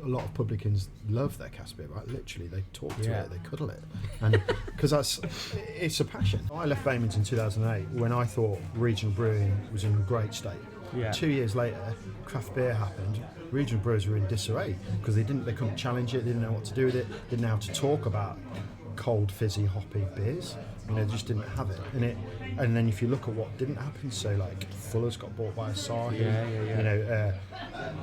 a lot of publicans love their cask beer, right? Literally, they talk to it, they cuddle it, and because it's a passion. I left Baymans in 2008 when I thought regional brewing was in a great state. 2 years later, craft beer happened. Regional brewers were in disarray because they couldn't challenge it, they didn't know what to do with it, they didn't know how to talk about cold, fizzy, hoppy beers. They just didn't have it. And then if you look at what didn't happen, so like Fuller's got bought by Asahi,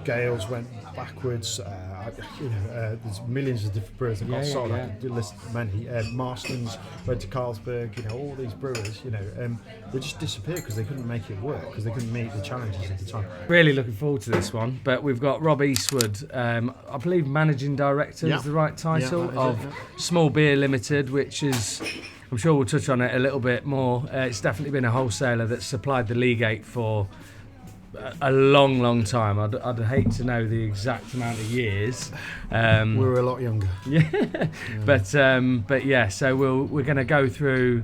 Gales went backwards, there's millions of different brewers that got sold, I could list many. Marston's went to Carlsberg, all these brewers, they just disappeared because they couldn't make it work, because they couldn't meet the challenges at the time. Really looking forward to this one, but we've got Rob Eastwood, I believe Managing Director is the right title, of Small Beer Limited, which is... I'm sure we'll touch on it a little bit more. It's definitely been a wholesaler that's supplied the Leagate for a long, long time. I'd hate to know the exact amount of years. We were a lot younger. But yeah. So we're going to go through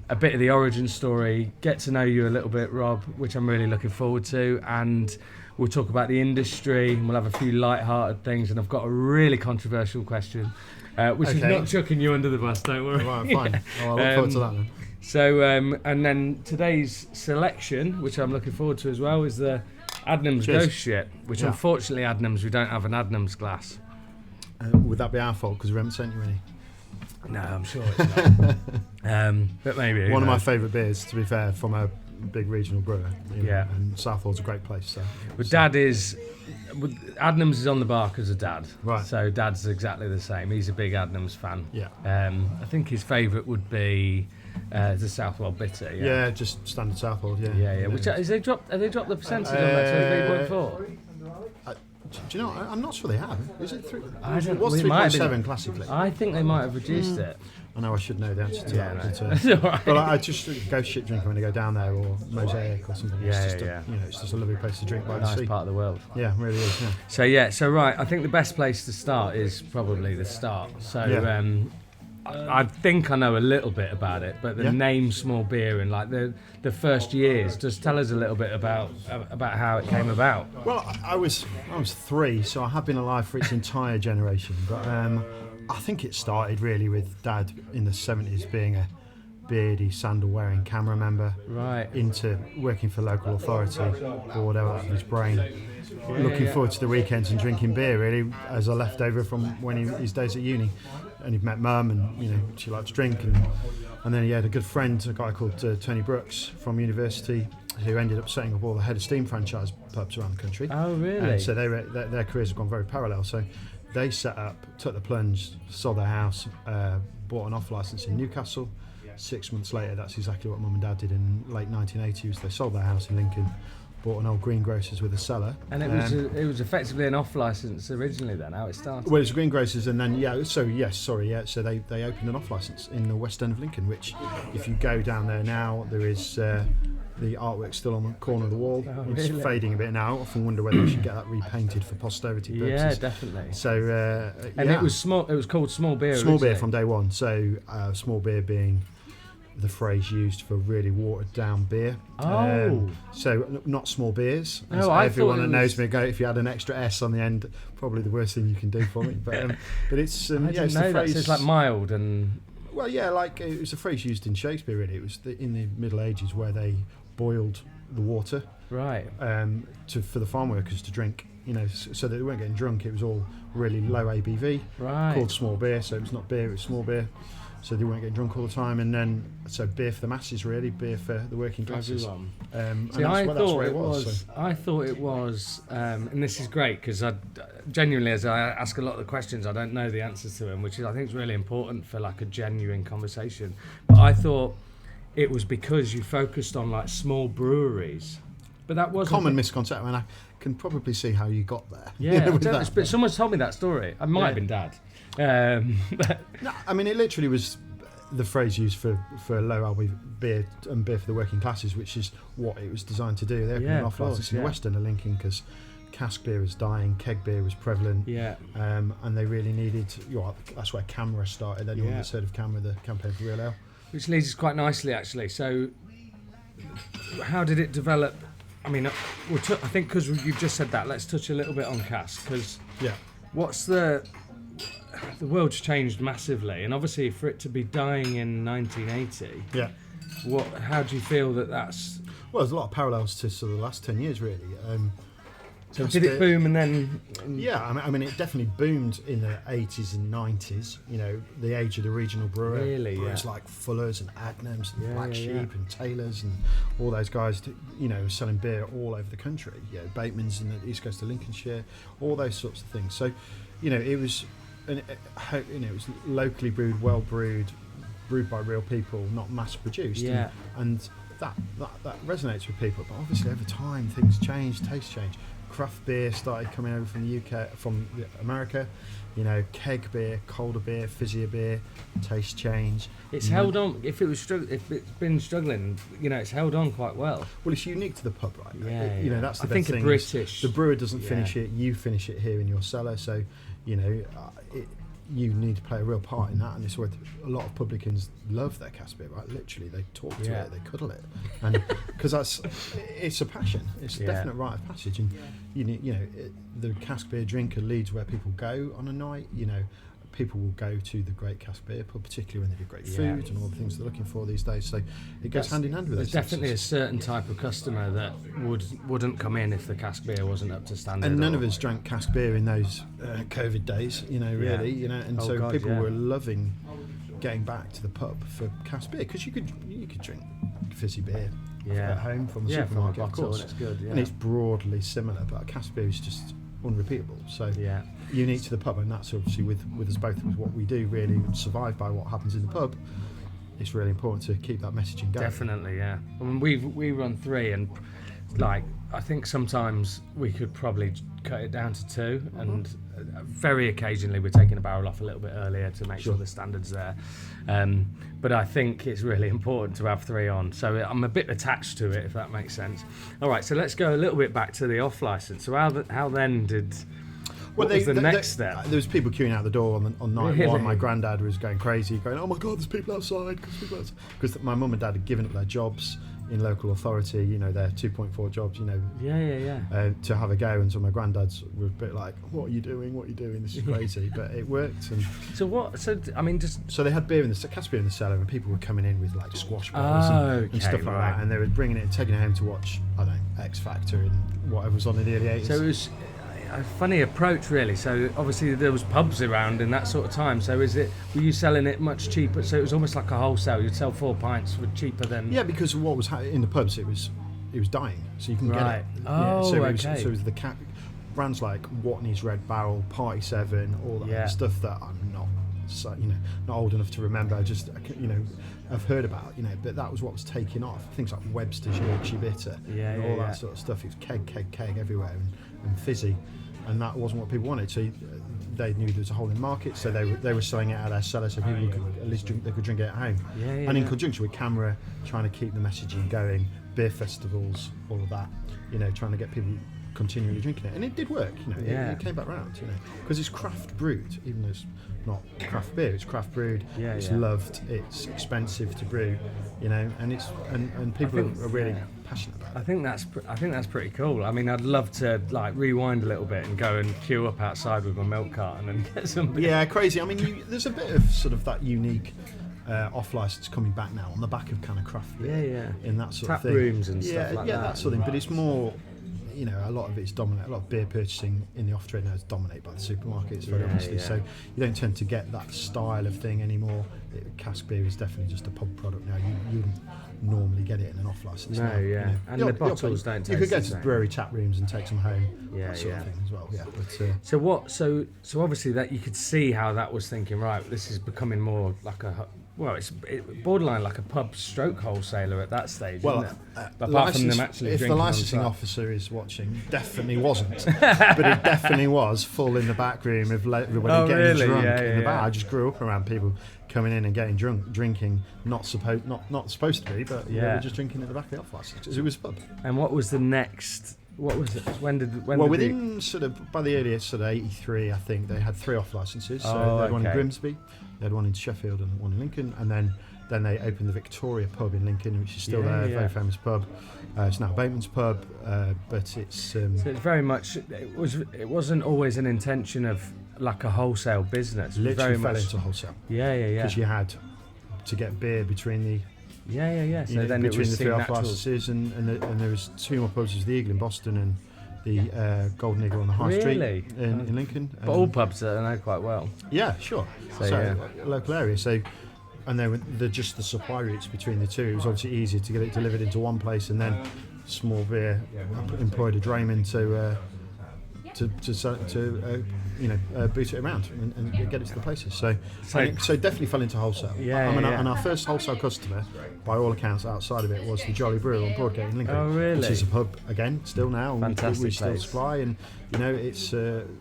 a bit of the origin story, get to know you a little bit, Rob, which I'm really looking forward to, and we'll talk about the industry. And we'll have a few light-hearted things, and I've got a really controversial question. Which is not chucking you under the bus, don't worry. Right, fine. I look forward to that then. So, and then today's selection, which I'm looking forward to as well, is the Adnams Ghost Ship, which unfortunately, Adnams, we don't have an Adnams glass. Would that be our fault because we haven't sent you any? No, I'm sure it's not. But maybe. One of my favourite beers, to be fair, from a big regional brewer. And Southwold's a great place. But Dad is... Adnams is on the bar because of Dad. Right. So Dad's exactly the same. He's a big Adnams fan. Yeah. I think his favourite would be the Southwold Bitter. Yeah, just standard Southwold. Yeah. Which have they dropped the percentage on that to 3.4? Do you know? I'm not sure they have. Is it 3? It was 3.7 classically. I think they might have reduced it. I know I should know the answer to that. No. That's all right. But I just go ship drinking when I go down there, or Mosaic or something. It's just a lovely place to drink by the sea. Nice part of the world. Yeah, it really is. Yeah. So right, I think the best place to start is probably the start. So I think I know a little bit about it, but the name Small Beer and like the first years, just tell us a little bit about how it came about. Well, I was 3, so I have been alive for its entire generation, but I think it started really with Dad in the 70s being a beardy, sandal-wearing camera member, right, into working for local authority, bored out of his brain, looking forward to the weekends and drinking beer really as a leftover from his days at uni. And he met Mum, and she liked to drink, and then he had a good friend, a guy called Tony Brooks from university, who ended up setting up all the Head of Steam franchise pubs around the country. Oh, really? And so their careers have gone very parallel. So they set up, took the plunge, sold their house, bought an off licence in Newcastle. 6 months later, that's exactly what Mum and Dad did in late 1980s. They sold their house in Lincoln, bought an old greengrocers with a cellar. And it was effectively an off licence originally then, how it started? Well, it was greengrocers, and then, so they opened an off licence in the west end of Lincoln, which if you go down there now, there is the artwork still on the corner of the wall. It's fading a bit now. I often wonder whether we should get that repainted for posterity purposes. Yeah, definitely. So, it was called Small Beer. Small Beer from day one. So, Small Beer being the phrase used for really watered down beer. So not small beers. No, everyone that knows me go, if you had an extra S on the end, probably the worst thing you can do for me. But it's I didn't know that. So it's like mild and. Well, yeah, like it was a phrase used in Shakespeare. Really, it was in the Middle Ages where they boiled the water, right, for the farm workers to drink. So that they weren't getting drunk. It was all really low ABV, right, called small beer. So it was not beer; it was small beer. So they weren't getting drunk all the time, and then so beer for the masses, really, beer for the working classes. I thought it was, and this is great because I genuinely, as I ask a lot of the questions, I don't know the answers to them, which I think is really important for like a genuine conversation. But I thought it was because you focused on like small breweries, but that wasn't common misconception. And I can probably see how you got there. Yeah, but someone's told me that story. It might have been Dad. No, I mean it literally was the phrase used for low alcohol beer and beer for the working classes, which is what it was designed to do. They opened an off licence in the west end of Lincoln because cask beer was dying, keg beer was prevalent, and they really needed. That's where Camera started. Anyone that's heard of Camera, the campaign for real ale, which leads us quite nicely actually. So, how did it develop? I mean, I think because you've just said that, let's touch a little bit on cask because. what's the world's changed massively, and obviously for it to be dying in 1980, yeah. How do you feel that's? Well, there's a lot of parallels to sort of the last 10 years, really. So did it boom and then? Yeah, I mean, it definitely boomed in the 80s and 90s. You know, the age of the regional brewer. Really, brewers like Fuller's and Adnams and Black Sheep yeah. and Taylor's and all those guys, you know, selling beer all over the country. You know, Bateman's in the east coast of Lincolnshire, all those sorts of things. So, you know, it was, it was locally brewed, well brewed by real people, not mass produced. Yeah. And that resonates with people. But obviously, over time, things change, tastes change. Craft beer started coming over from the UK, from America. You know, keg beer, colder beer, fizzier beer, taste change. It's held on. If it's been struggling, you know, it's held on quite well. Well, it's unique to the pub, right? Yeah, you know, that's the I best think thing. British. The brewer doesn't finish it; you finish it here in your cellar. So, you know, you need to play a real part in that, and it's where a lot of publicans love their cask beer, right? Literally, they talk to it, they cuddle it, and because it's a passion, it's a definite rite of passage, and the cask beer drinker leads where people go on a night. You know, people will go to the great cask beer pub, particularly when they do great food and all the things they're looking for these days. So it goes hand in hand with it. There's definitely a certain type of customer that wouldn't come in if the cask beer wasn't up to standard. And none of us drank cask beer in those COVID days, you know, really, you know, and people were loving getting back to the pub for cask beer, because you could drink fizzy beer at home from the supermarket, from a bottle, of course, and it's good, and it's broadly similar, but a cask beer is just unrepeatable. So unique to the pub, and that's obviously with us both, with what we do, really survive by what happens in the pub. It's really important to keep that messaging going. Definitely, yeah. I mean, we run 3, and like I think sometimes we could probably cut it down to 2, and very occasionally we're taking a barrel off a little bit earlier to make sure the standard's there. But I think it's really important to have 3 on, so I'm a bit attached to it, if that makes sense. All right, so let's go a little bit back to the off license. So how then did? What was the next step? There was people queuing out the door on night Really? one. My granddad was going crazy, going, "Oh my God, there's people outside!" Because my mum and dad had given up their jobs in local authority, you know, their 2.4 jobs, you know, to have a go. And so my granddads were a bit like, "What are you doing? What are you doing? This is crazy." But it worked. And so they had beer in the cask beer in the cellar, and people were coming in with like squash balls and stuff like that, and they were bringing it and taking it home to watch, I don't know, X Factor and whatever was on in the early 80s. So it was a funny approach, really. So obviously there was pubs around in that sort of time. So were you selling it much cheaper? So it was almost like a wholesale. You'd sell 4 pints for cheaper than. Yeah, because what was in the pubs, it was dying, so you can get it. So it was the brands like Watney's Red Barrel, Party 7, all that stuff that I'm not old enough to remember. I've heard about, you know, but that was what was taking off. Things like Webster's Yorkshire Bitter, and all that sort of stuff. It was keg everywhere, and fizzy. And that wasn't what people wanted, so they knew there was a hole in the market, so they were selling it out of their cellar, so people could at least drink it at home. And in conjunction with camera, trying to keep the messaging going, beer festivals, all of that, you know, trying to get people continually drinking it, and it did work, you know. It came back round, you know, because it's craft brewed, even though it's not craft beer, it's craft brewed. It's loved, it's expensive to brew, you know, and people are really passionate about it. I think that's pretty cool. I mean, I'd love to like rewind a little bit and go and queue up outside with my milk carton and get some beer. Yeah, crazy. I mean, there's a bit of sort of that unique off license coming back now on the back of kind of craft beer, in that sort of thing. Tap rooms and stuff like that. Yeah, that sort of thing. But it's more, you know, a lot of it's dominant. A lot of beer purchasing in the off-trade now is dominated by the supermarkets, very honestly. So you don't tend to get that style of thing anymore. Cask beer is definitely just a pub product now. You wouldn't normally get it in an off-license. No, now, you know. And the bottles don't taste You could get the to same. brewery tap rooms and take some home, that sort of thing as well. Yeah, but, So obviously that you could see how that was thinking, right, this is becoming more like it's borderline like a pub stroke wholesaler at that stage, isn't it? Apart from them actually if drinking the licensing on site. officer is watching, definitely wasn't, but it definitely was full in the back room of everybody getting drunk in the bar. I just grew up around people coming in and getting drunk, drinking, not supposed to be, but they were just drinking at the back of the off license. It was a pub. And what was the next? What was it? Within sort of by the earliest sort of 83, I think they had 3 off licenses. So they had one in Grimsby, they had one in Sheffield, and one in Lincoln, and then they opened the Victoria pub in Lincoln, which is still there, a very famous pub. It's now Bateman's pub, but it's. So it's very much. It wasn't always an intention of like a wholesale business. Literally very fell much into wholesale. Yeah. Because you had to get beer between the So then between the three natural. licenses, and there was 2 more pubs. There's the Eagle in Boston and the Golden Eagle on the High Street in Lincoln. But all pubs that I know quite well. Yeah, sure. So local area. So, and they're just the supply routes between the two. It was obviously easier to get it delivered into one place, and then Small Beer employed a drayman to boot it around and get it to the places. So definitely fell into wholesale. And our first wholesale customer, by all accounts, outside of it, was the Jolly Brew on Broadgate in Lincoln. Oh, really? Which is a pub again, still now. Fantastic we still place. supply, and it's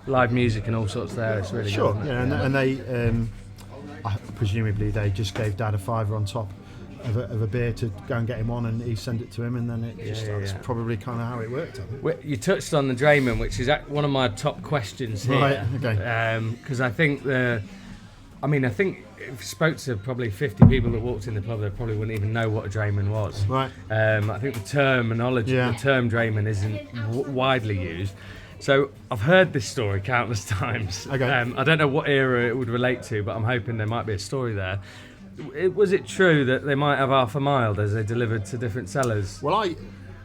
live music and all sorts there. It's really sure. good. Yeah, and they presumably they just gave Dad a $5 on top of a beer to go and get him on, and he sent it to him, and then that's probably kind of how it worked. I think. You touched on the drayman, which is one of my top questions here. Right. Okay. Because I think I think if you spoke to probably 50 people that walked in the pub, they probably wouldn't even know what a drayman was. Right. I think the terminology, the term drayman, isn't widely used. So I've heard this story countless times. Okay. I don't know what era it would relate to, but I'm hoping there might be a story there. Was it true that they might have half a mile as they delivered to different sellers? Well,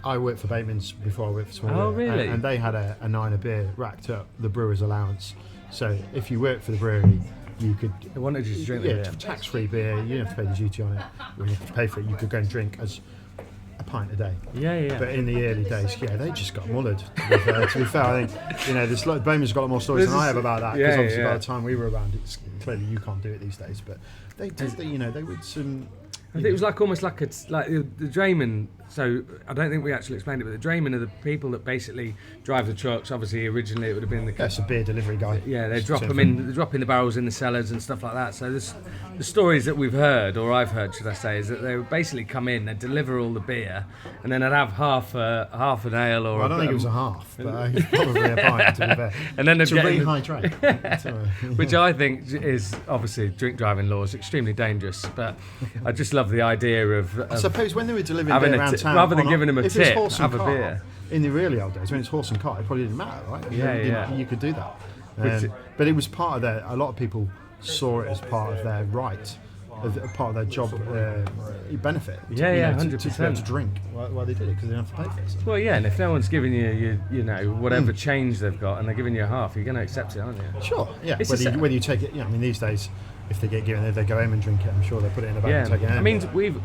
I worked for Bateman's before I worked for Small Oh, Beer, really? and they had a 9 of beer racked up, the brewer's allowance. So if you worked for the brewery, you could... They wanted you to drink the beer. Tax-free beer, you didn't have to pay the duty on it, you didn't have to pay for it, you could go and drink as a pint a day. Yeah. But in the early days, they just got mullered. To be fair, I think Bateman's got a lot more stories than I have about that, because obviously by the time we were around, it's clearly you can't do it these days. But they did, they would some. I think it was almost like the drayman. So I don't think we actually explained it, but the drayman are the people that basically drive the trucks. Obviously, originally it would have been That's a beer delivery guy. Yeah, they drop them in, dropping the barrels in the cellars and stuff like that. So the stories that we've heard, or I've heard, should I say, is that they would basically come in, they'd deliver all the beer, and then I'd have half an ale or. Well, I don't think it was a half, but probably a pint, to be fair. And then to rehydrate. Which I think is obviously drink driving laws extremely dangerous, but I just love the idea of I suppose when they were delivering beer around town, rather than giving them a tip, have a car, beer. In the really old days, when it's horse and cart, it probably didn't matter, right? You could do that. But it was part of their. A lot of people saw it as part of their right, as part of their job benefit. To 100%. To be able to drink while they did it, because they didn't have to pay for it. So. Well, yeah, and if no one's giving you whatever change they've got, and they're giving you a half, you're going to accept it, aren't you? Sure. Yeah. Whether you take it, these days, if they get given it, they go home and drink it. I'm sure they put it in a bag and take it home. I mean, we've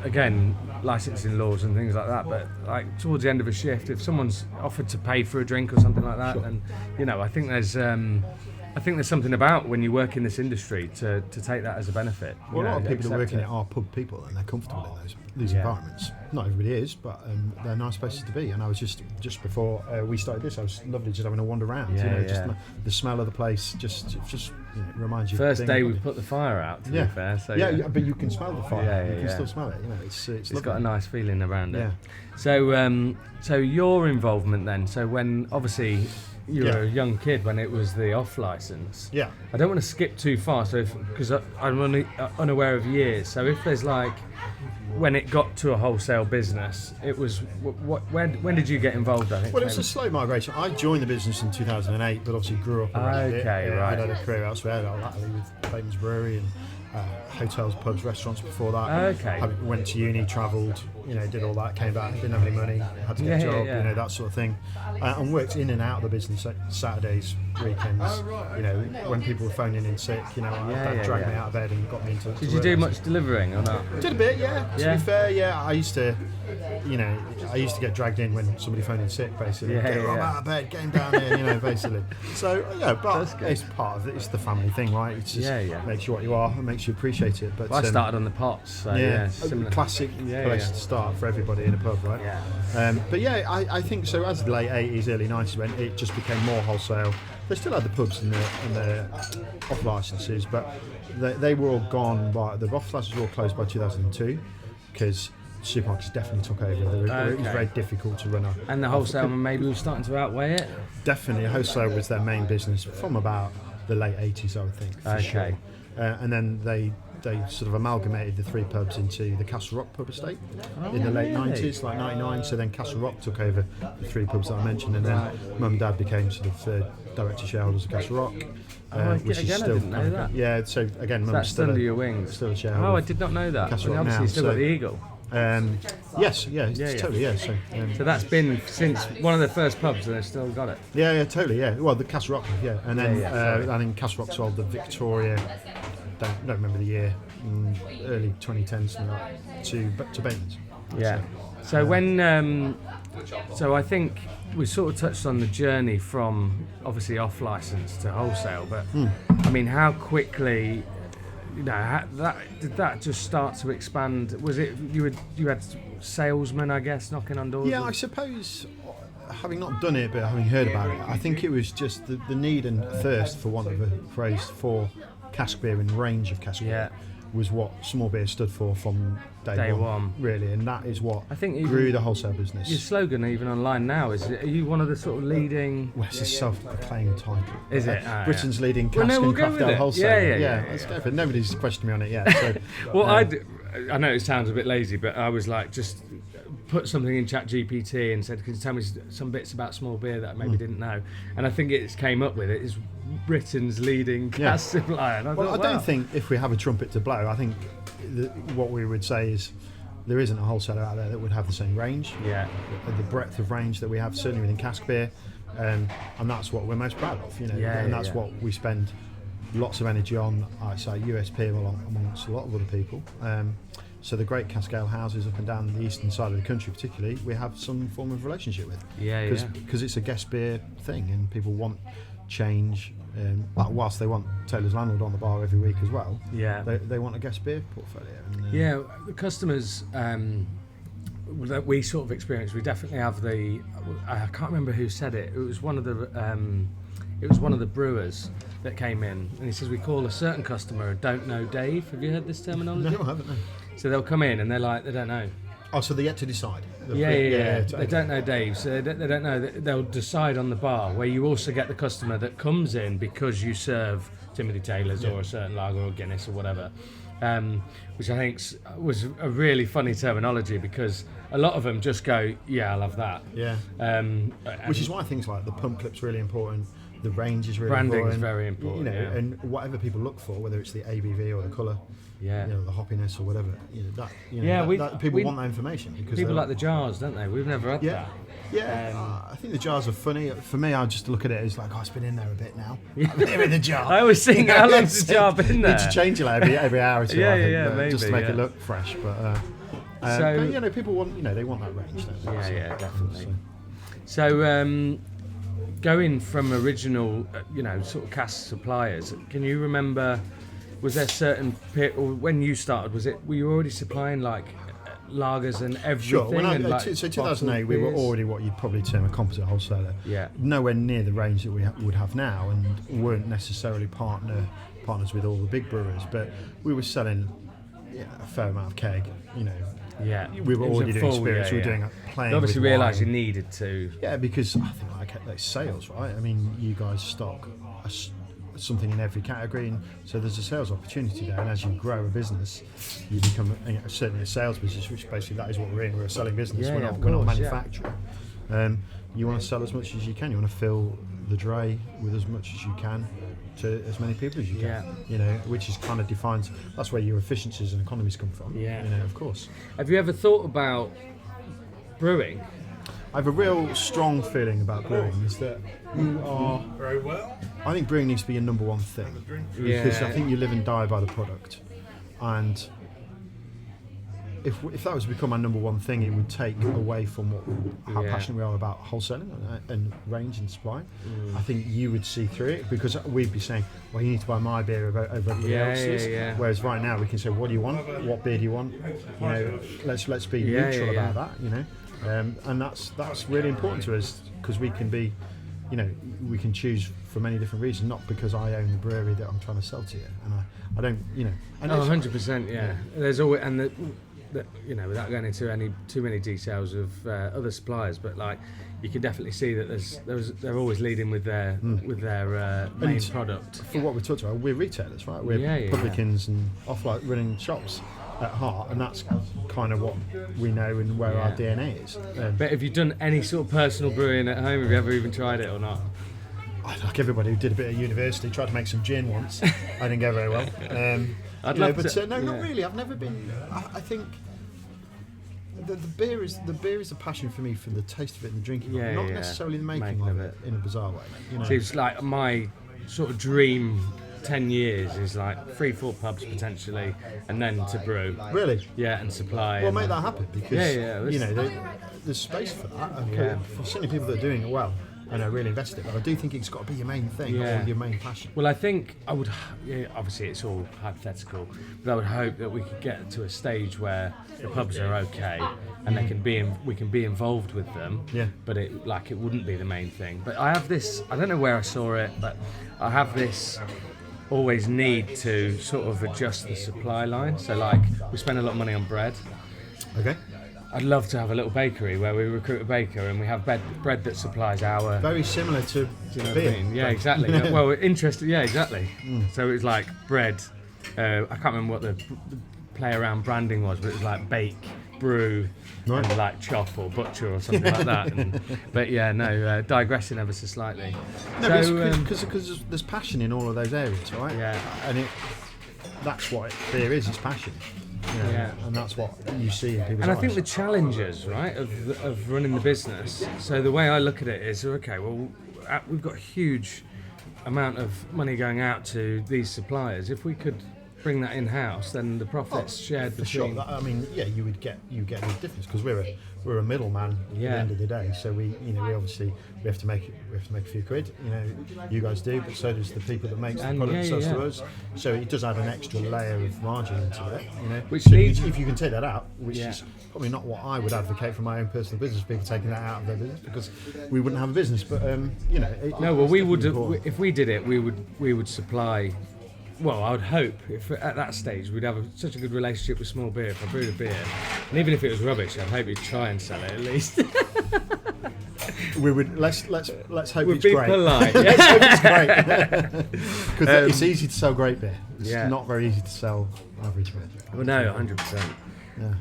again licensing laws and things like that, but like towards the end of a shift, if someone's offered to pay for a drink or something like that, then I think there's something about when you work in this industry to take that as a benefit. Well, a lot of people that work in it are pub people, and they're comfortable in these environments. Not everybody is, but they're nice places to be. And I was just before we started this, I was lovely just having a wander around. Just the smell of the place just reminds you. First day we put the fire out. To be fair, so but you can smell the fire. You can still smell it. It's got a nice feeling around it. Yeah. So your involvement then. So when obviously. You were a young kid when it was the off license. Yeah. I don't want to skip too far, because I'm unaware of years. So if there's when it got to a wholesale business, it was when did you get involved? I think. Well, it was a slow migration. I joined the business in 2008, but obviously grew up around it. Right. I had a career elsewhere, latterly with Bateman's Brewery and hotels, pubs, restaurants before that. Okay. I went to uni, travelled, did all that, came back, didn't have any money, had to get a job, that sort of thing, and worked in and out of the business Saturdays, weekends. When people were phoning in sick, Dad dragged me out of bed and got me into. Did you do much delivering or not? Did a bit, yeah. To be fair, I used to get dragged in when somebody phoned in sick, basically. Get him out of bed, get him down here, basically. So but it's part of it. It's the family thing, right? It's just makes you what you are and makes you appreciate it. But I started on the pots, so similar. Classic place to start for everybody in a pub, right? Yeah. I think so. As the late 80s, early 90s went, it just became more wholesale. They still had the pubs and the off licenses, but they were all gone. The off licenses were all closed by 2002 because supermarkets definitely took over. It was very difficult to run. And the wholesale maybe was starting to outweigh it. Definitely, wholesale was their main business from about the late 80s, I would think. For sure. And then they they sort of amalgamated the 3 pubs into the Castle Rock pub estate in the late 90s, like 99. So then Castle Rock took over the 3 pubs that I mentioned, and then Mum and Dad became sort of director shareholders of Castle Rock. Which is still, I didn't know that. Yeah, so again, Mum's that's still under your wings. Still a shareholder. Oh, I did not know that. Castle Rock obviously, now, still got the Eagle. Yes, totally, yeah. So that's been since one of the first pubs, and they've still got it. Yeah, totally, yeah. Well, the Castle Rock, yeah, and then I think Castle Rock sold the Victoria. Don't remember the year, early 2010s, something like, to Bateman's. Yeah. So when, so I think we sort of touched on the journey from obviously off license to wholesale, but I mean, how quickly, you know, did that just start to expand? Was it you had salesmen, I guess, knocking on doors? Yeah, I suppose, having not done it but having heard about it, I think it was just the need and thirst, for want of a phrase, for cask beer and range of cask beer was what small beer stood for from day one, really, and that is what I think grew the wholesale business. Your slogan, even online now, are you one of the sort of leading? Well, it's a self-proclaimed title. Is it? Britain's leading cask and craft ale wholesale. Yeah. Let's go for it. Nobody's questioned me on it yet. So, well, I know it sounds a bit lazy, but I was like, just put something in ChatGPT and said, can you tell me some bits about small beer that I maybe didn't know? And I think it came up with it is Britain's leading cask supplier. I don't think if we have a trumpet to blow, I think what we would say is there isn't a wholesaler out there that would have the same range, the breadth of range that we have, certainly within cask beer, and that's what we're most proud of, and that's what we spend lots of energy on. I say USP amongst a lot of other people. So the great cask ale houses up and down the eastern side of the country, particularly, we have some form of relationship with, because it's a guest beer thing, and people want change. Whilst they want Taylor's Landlord on the bar every week as well, they want a guest beer portfolio. And, the customers that we sort of experience, we definitely have I can't remember who said it. It was one of the brewers that came in, and he says we call a certain customer a don't know Dave. Have you heard this terminology? No, I haven't. No. So they'll come in and they're like, they don't know. Oh, so they're yet to decide. They don't know Dave, so they don't know. They'll decide on the bar, where you also get the customer that comes in because you serve Timothy Taylor's or a certain lager or Guinness or whatever, which I think was a really funny terminology, because a lot of them just go, I'll have that. Yeah. Which is why things like the pump clip's really important. The range is really branding important. Is very important. And whatever people look for, whether it's the ABV or the colour, the hoppiness or whatever, people want that information, because people like the jars, don't they? We've never had that. Yeah, I think the jars are funny. For me, I just look at it as like, it's been in there a bit now. I've been in the jar. I always think, how long's the jar been there? Need to change it like every hour or two. Maybe, just to make it look fresh. But people want, they want that range. Don't they? Definitely. So. Going from original, sort of cask suppliers, can you remember, was there certain when you started, were you already supplying like lagers and everything? Sure. So 2008, we were already what you'd probably term a composite wholesaler. Yeah. Nowhere near the range that we would have now, and weren't necessarily partners with all the big brewers, but we were selling a fair amount of keg. Yeah, we were already doing spirits. We were doing playing. You obviously realised you needed to. Yeah, because I think like sales, right? I mean, you guys stock something in every category, and so there's a sales opportunity there. And as you grow a business, you become certainly a sales business, which basically that is what we're in. We're a selling business. We're not manufacturing. You want to sell as much as you can. You want to fill the dray with as much as you can to as many people as you can. Which is kind of defines. That's where your efficiencies and economies come from. Of course. Have you ever thought about brewing? I have a real strong feeling about brewing. Is that you are very well. I think brewing needs to be your number one thing, because I think you live and die by the product, and if that was to become our number one thing, it would take away from how passionate we are about wholesaling and range and supply. I think you would see through it, because we'd be saying, well, you need to buy my beer over everybody else's. Whereas right now we can say, what do you want? What beer do you want? Let's be neutral about that. And that's really important to us, because we can be, we can choose for many different reasons, not because I own the brewery that I'm trying to sell to you, and I don't, 100%, There's always, and that, you know, without going into too many details of other suppliers, but like you can definitely see that they're always leading with their main product. For what we talked about, we're retailers, right? We're publicans and off-like running shops at heart, and that's kind of what we know and where our DNA is. But have you done any sort of personal brewing at home? Have you ever even tried it or not? Like everybody who did a bit at university, tried to make some gin once. I didn't go very well. I'd love to. No, not really. I've never been. I think the beer is a passion for me, for the taste of it and the drinking, not necessarily the making of it in a bizarre way. You know? Seems like my sort of dream 10 years is like 3-4 pubs potentially, and then to brew. Really? Yeah, and supply. Well, make that happen, because you know there's space for that. For certainly people that are doing it well and are really invested. But I do think it's got to be your main thing or your main passion. Well, I think I would. Obviously, it's all hypothetical, but I would hope that we could get to a stage where the pubs are okay and they can we can be involved with them. Yeah. But it wouldn't be the main thing. But I have this. I don't know where I saw it, but I have this always need to sort of adjust the supply line. So like we spend a lot of money on bread. Okay. I'd love to have a little bakery where we recruit a baker and we have bread that supplies our... Very similar to beer. Yeah, exactly. Well, interesting. Yeah, exactly. So it was like bread. I can't remember what the play around branding was, but it was like bake, brew, and like chop or butcher or something like that. But yeah, no, digressing ever so slightly. No, because there's passion in all of those areas, right? Yeah. And that's what beer is. It's passion. And that's what you see in people's And eyes. I think the challenges, right, of running the business. So the way I look at it is, okay, well, we've got a huge amount of money going out to these suppliers. If we could bring that in-house, then the profits shared between... Sure. I mean, you get a difference, because we're a middleman at the end of the day. So we have to make a few quid. You know, you guys do, but so does the people that make the product and sells to us. So it does add an extra layer of margin into it. You know, which leads, if you can take that out, which is probably not what I would advocate for my own personal business, people taking that out of their business, because we wouldn't have a business. But you know, we would if we did it, we would supply. Well, I would hope if at that stage we'd have such a good relationship with small beer. If I brewed a beer, and even if it was rubbish, I'd hope you'd try and sell it at least. We would let's hope we'd it's be great. Polite. Let's hope it's great, because it's easy to sell great beer. It's not very easy to sell average beer. Well, no, 100%. Yeah.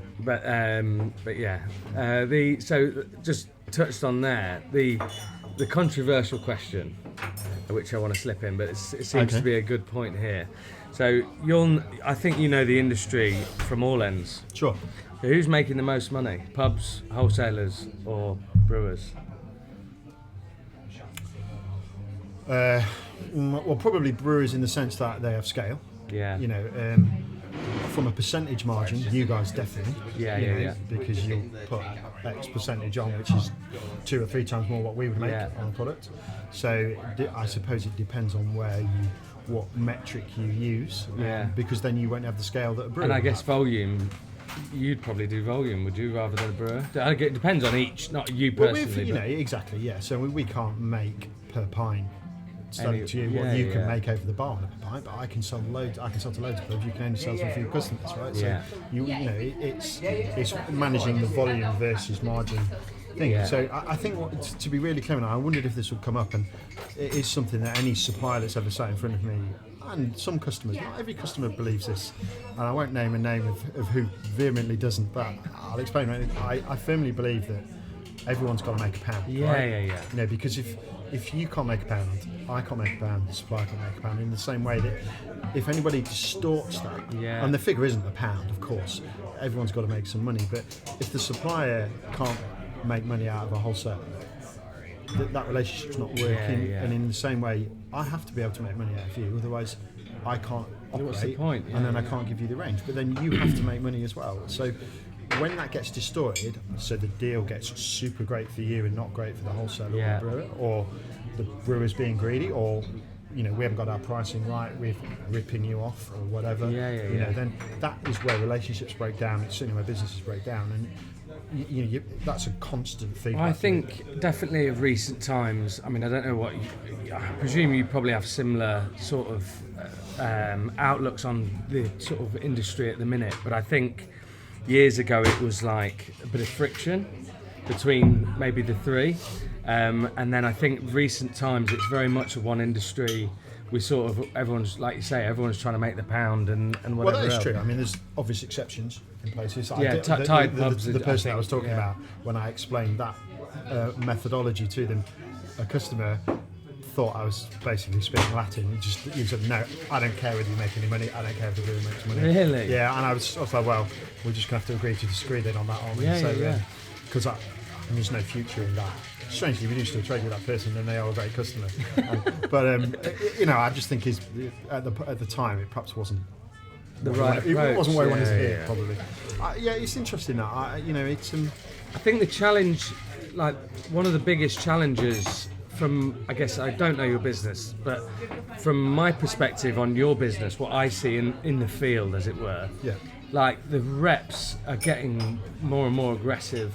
But yeah, so just touched on there the controversial question, which I want to slip in, but it seems to be a good point here. So I think you know the industry from all ends. Sure. So who's making the most money? Pubs, wholesalers, or brewers? Well, probably brewers, in the sense that they have scale. Yeah. You know, from a percentage margin, you guys definitely. Yeah. Because you'll put X percentage on, which is 2 or 3 times more what we would make on a product. So I suppose it depends on what metric you use. Because then you won't have the scale that a brewer. And I guess volume. You'd probably do volume, would you, rather than a brewer? It depends on each, not you personally. Exactly, yeah. So we can't make per pint to you what you can make over the bar on a pint, but I can sell loads. I can sell to loads of pubs. You can only sell to a few customers, right? So it's managing the volume versus margin thing. Yeah. So I think to be really clear, I wondered if this would come up, and it is something that any supplier that's ever sat in front of me, and some customers, not every customer believes this, and I won't name a name of who vehemently doesn't, but I'll explain. I firmly believe that everyone's got to make a pound. Yeah. You know, because if you can't make a pound, I can't make a pound, the supplier can't make a pound, in the same way that if anybody distorts that, and the figure isn't a pound, of course, everyone's got to make some money, but if the supplier can't make money out of a wholesaler, that relationship's not working. And in the same way, I have to be able to make money out of you, otherwise I can't operate. What's the point? And then I can't give you the range, but then you have to make money as well. So when that gets distorted, so the deal gets super great for you and not great for the wholesaler or the brewer, or the brewer's being greedy, or we haven't got our pricing right, we're ripping you off or whatever, then that is where relationships break down. It's certainly where businesses break down, and that's a constant feedback. I think definitely of recent times. I mean, I don't know what. I presume you probably have similar sort of outlooks on the sort of industry at the minute, but I think years ago it was like a bit of friction between maybe the three, and then I think recent times it's very much a one industry. We sort of, everyone's, like you say, everyone's trying to make the pound and whatever. Well, that is else. true. I mean, there's obvious exceptions in places. Yeah, tied pubs. The person I was talking about, when I explained that methodology to them, a customer thought I was basically speaking Latin. He said, no, I don't care whether you make any money. I don't care if the brewery makes money. Really? Yeah, and I was like, well, we're just going to have to agree to disagree then on that. Because there's no future in that. Strangely, we do still trade with that person, and they are a great customer. But I just think at the time it perhaps wasn't the right approach. It wasn't where I wanted to be, probably. It's interesting that it's. I think the challenge, like one of the biggest challenges from, I guess I don't know your business, but from my perspective on your business, what I see in the field, as it were, like the reps are getting more and more aggressive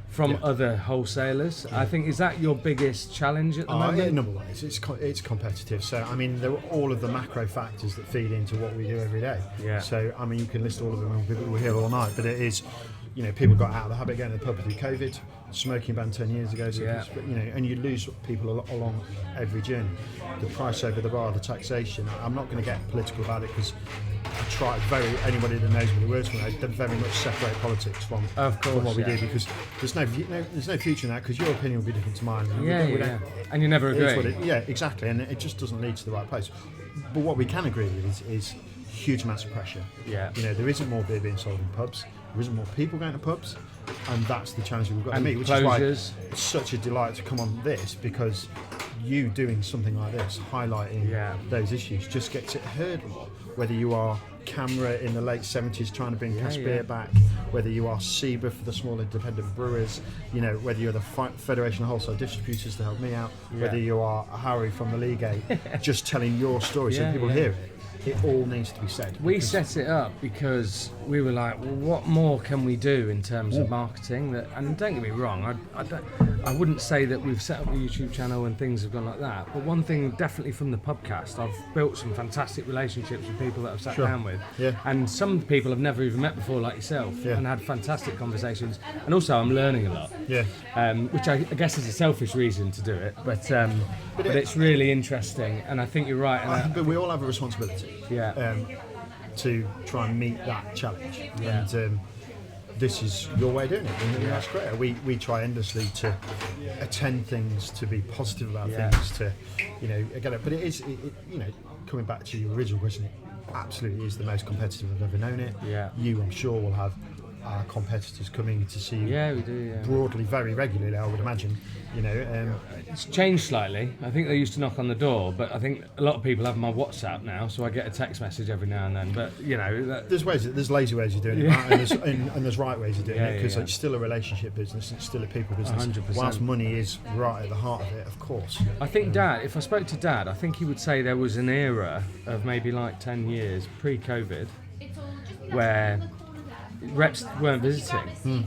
from other wholesalers. I think, is that your biggest challenge at the moment? Number one, it's competitive. So, I mean, there are all of the macro factors that feed into what we do every day. Yeah. So, I mean, you can list all of them, and people will hear all night, but it is, people got out of the habit of going to the pub through COVID, smoking banned 10 years ago, and you lose people along every journey. The price over the bar, the taxation. I'm not going to get political about it because anybody that knows what it works for knows, they very much separate politics from what we do, because there's no future in that, because your opinion will be different to mine. And you never agree. Exactly, and it just doesn't lead to the right place. But what we can agree with is huge amounts of pressure. Yeah. There isn't more beer being sold in pubs. There isn't more people going to pubs, and that's the challenge we've got to meet, which is why it's such a delight to come on this, because you doing something like this, highlighting those issues, just gets it heard more. Whether you are Camera in the late 70s trying to bring cask beer back, whether you are SEBA for the small independent brewers, whether you're the Federation of Wholesale Distributors to help me out, whether you are Harry from the Leagate, just telling your story so people hear it. It all needs to be said. We set it up because we were like, well, what more can we do in terms of marketing? And don't get me wrong, I wouldn't say that we've set up a YouTube channel and things have gone like that. But one thing definitely from the Pubcast, I've built some fantastic relationships with people that I've sat down with. Yeah. And some people I've never even met before, like yourself, and had fantastic conversations. And also I'm learning a lot, which I guess is a selfish reason to do it. But it's really interesting, and I think you're right. But we all have a responsibility. To try and meet that challenge, and this is your way of doing it, and that's great. We try endlessly to attend things, to be positive about things, to get it. But it is, coming back to your original question, it absolutely is the most competitive I've ever known it. You, I'm sure, will have our competitors coming to see you we do, broadly very regularly, I would imagine. It's changed slightly. I think they used to knock on the door, but I think a lot of people have my WhatsApp now, so I get a text message every now and then. But there's lazy ways of doing it, right? and there's right ways of doing it, because it's still a relationship business, it's still a people business. 100%. Whilst money is right at the heart of it, of course. I think Dad, if I spoke to Dad, I think he would say there was an era of maybe like 10 years pre-COVID where reps weren't visiting.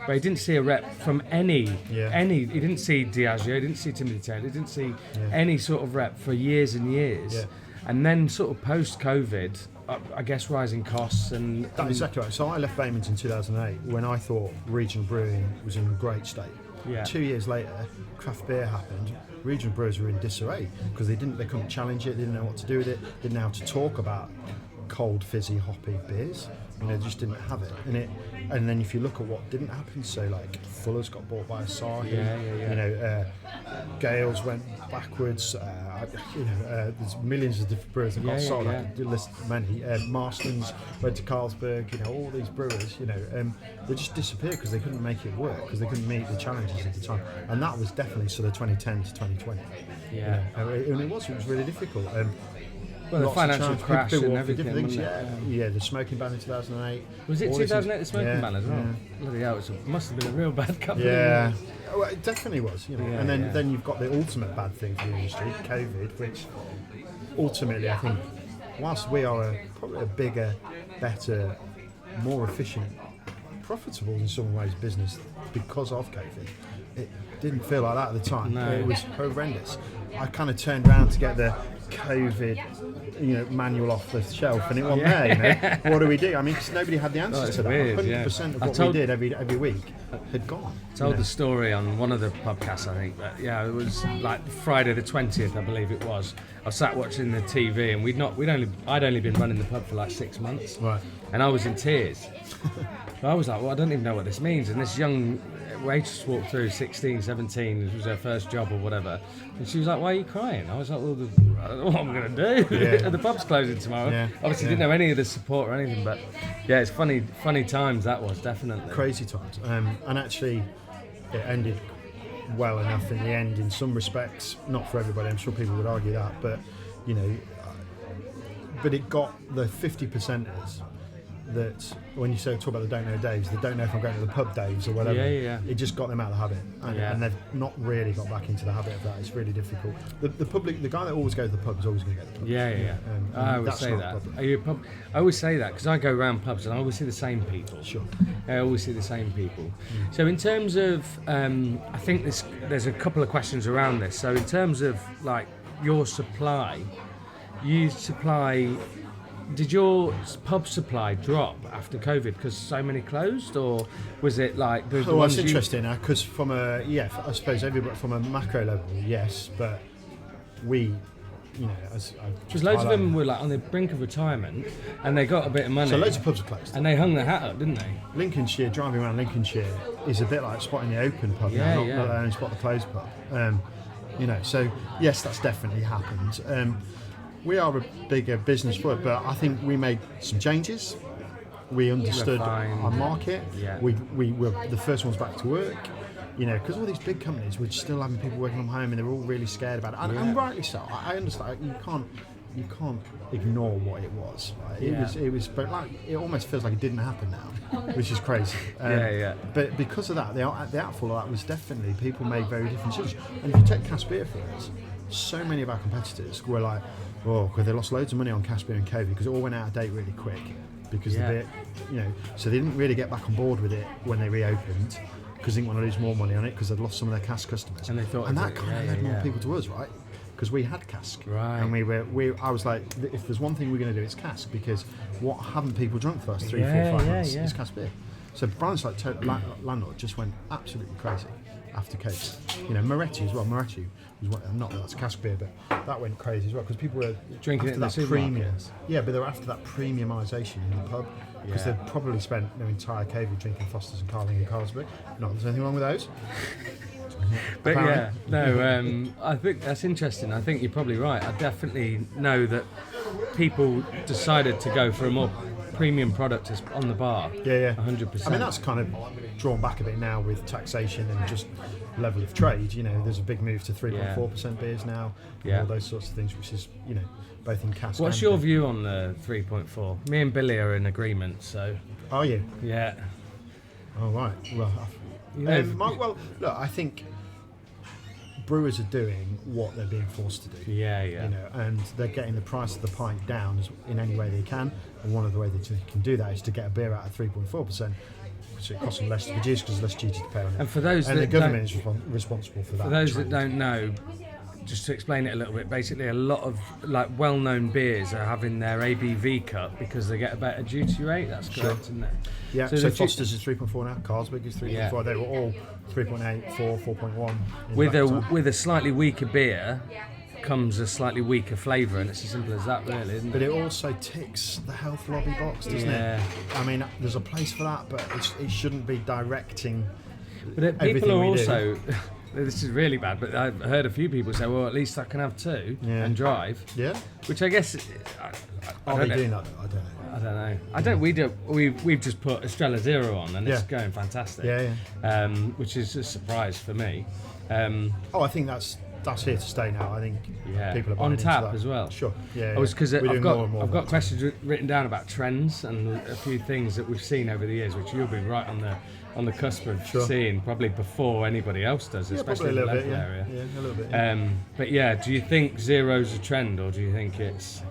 But he didn't see a rep from any. He didn't see Diageo, he didn't see Timothy Taylor, he didn't see any sort of rep for years and years. And then sort of post-COVID, I guess rising costs and... That's exactly right. So I left Baymans in 2008 when I thought regional brewing was in a great state. 2 years later, craft beer happened. Regional brewers were in disarray because they couldn't challenge it, they didn't know what to do with it, didn't know how to talk about cold, fizzy, hoppy beers. They just didn't have it. And then if you look at what didn't happen, so like Fuller's got bought by Asahi, Gales went backwards, there's millions of different brewers that got sold, I could list many, Marston's went to Carlsberg, all these brewers, they just disappeared because they couldn't make it work, because they couldn't meet the challenges at the time. And that was definitely sort of 2010 to 2020. And it was really difficult. Well, the financial crash and everything, the smoking ban in 2008. Was it 2008, the smoking ban as well? Bloody hell, it must have been a real bad couple of years. Well, it definitely was, and then you've got the ultimate bad thing for the industry, COVID, which ultimately I think, whilst we are probably a bigger, better, more efficient, profitable in some ways business because of COVID, it didn't feel like that at the time. No. It was horrendous. I kind of turned around to get the COVID, manual off the shelf, and it wasn't there. What do we do? I mean, 'cause nobody had the answers to that. Weird, 100% of what we did every week had gone. I told the story on one of the podcasts, I think, but it was like Friday the 20th, I believe it was. I sat watching the TV, and I'd only been running the pub for like 6 months, right? And I was in tears. I was like, well, I don't even know what this means. And this young waitress walked through, 16, 17, it was her first job or whatever, and she was like, why are you crying? I was like, well, I don't know what I'm going to do. Yeah. The pub's closing tomorrow. Yeah. Obviously didn't know any of the support or anything, but yeah, it's funny times that was, definitely. Crazy times. And actually it ended well enough in the end in some respects, not for everybody, I'm sure people would argue that, but but it got the 50%ers that, when you talk about the don't know Daves, they don't know if I'm going to the pub Daves or whatever. It just got them out of the habit, and they've not really got back into the habit of that. It's really difficult. The guy that always goes to the pub is always going to get the pub. I always say that. Are you a pub? I always say that because I go around pubs and I always see the same people. Sure. I always see the same people. So in terms of, I think there's a couple of questions around this. So in terms of like your supply, you supply. Did your pub supply drop after COVID because so many closed, or was it like the ones? It's interesting now because from I suppose everybody from a macro level, yes, but we, because loads of them were like on the brink of retirement, and they got a bit of money. So loads of pubs are closed, and they hung their hat up, didn't they? Lincolnshire, driving around Lincolnshire is a bit like spotting the open pub, not only spot the closed pub. So yes, that's definitely happened. We are a bigger business for it, but I think we made some changes. We understood our market. Yeah. We were the first ones back to work. Because all these big companies were still having people working from home, and they were all really scared about it. And rightly so. I understand. You can't ignore what it was. Right? It was, but like it almost feels like it didn't happen now, which is crazy. But because of that, the outfall of that was definitely people made very different decisions. And if you take cask beer for us, so many of our competitors were like, because they lost loads of money on cask beer and COVID because it all went out of date really quick because the beer, so they didn't really get back on board with it when they reopened because they didn't want to lose more money on it because they'd lost some of their cask customers. And they thought, that kind of led more people to us, right? Because we had cask, right? And I was like, if there's one thing we're going to do, it's cask, because what haven't people drunk for us 3, 4, 5 months is cask beer. So brands like Landlord just went absolutely crazy after COVID. Moretti as well. Moretti was not that that's cask beer, but that went crazy as well because people were drinking it in the supermarkets. Yeah, but they were after that premiumisation in the pub because they'd probably spent their entire COVID drinking Fosters and Carling and Carlsberg. Not there's anything wrong with those. But I think that's interesting. I think you're probably right. I definitely know that people decided to go for a more premium product on the bar. 100%. I mean, that's kind of drawn back a bit now with taxation and just level of trade. There's a big move to 3.4% beers now, all those sorts of things, which is both in cask. What's your view on the 3.4? Me and Billy are in agreement. So. Are you? Yeah. Oh right. Well, look, I think brewers are doing what they're being forced to do. And they're getting the price of the pint down in any way they can. And one of the ways they can do that is to get a beer out at 3.4%, so it costs them less to produce because there's less duty to pay on it. And for those the government is responsible for that. For those that don't know, just to explain it a little bit, basically a lot of like well-known beers are having their ABV cut because they get a better duty rate. That's correct, isn't it? Yeah. So Foster's is 3.4 now. Carlsberg is 3.4. Yeah. They were all 3.8, 4, 4.1. With a slightly weaker beer comes a slightly weaker flavour, and it's as simple as that, really, isn't it? But it also ticks the health lobby box, doesn't it? I mean, there's a place for that, but it shouldn't be directing. But people are also. This is really bad, but I've heard a few people say, well, at least I can have two and drive. Yeah. Which I guess... Are they doing that? I don't know. We've just put Estrella Zero on, and it's going fantastic. Which is a surprise for me. I think that's here to stay now. I think people are buying on tap into that as well. Sure. Because I've got questions written down about trends and a few things that we've seen over the years, which you'll be right on the cusp of seeing probably before anybody else does, especially in the local area. Yeah, a little bit. But do you think zero's a trend, or do you think it's?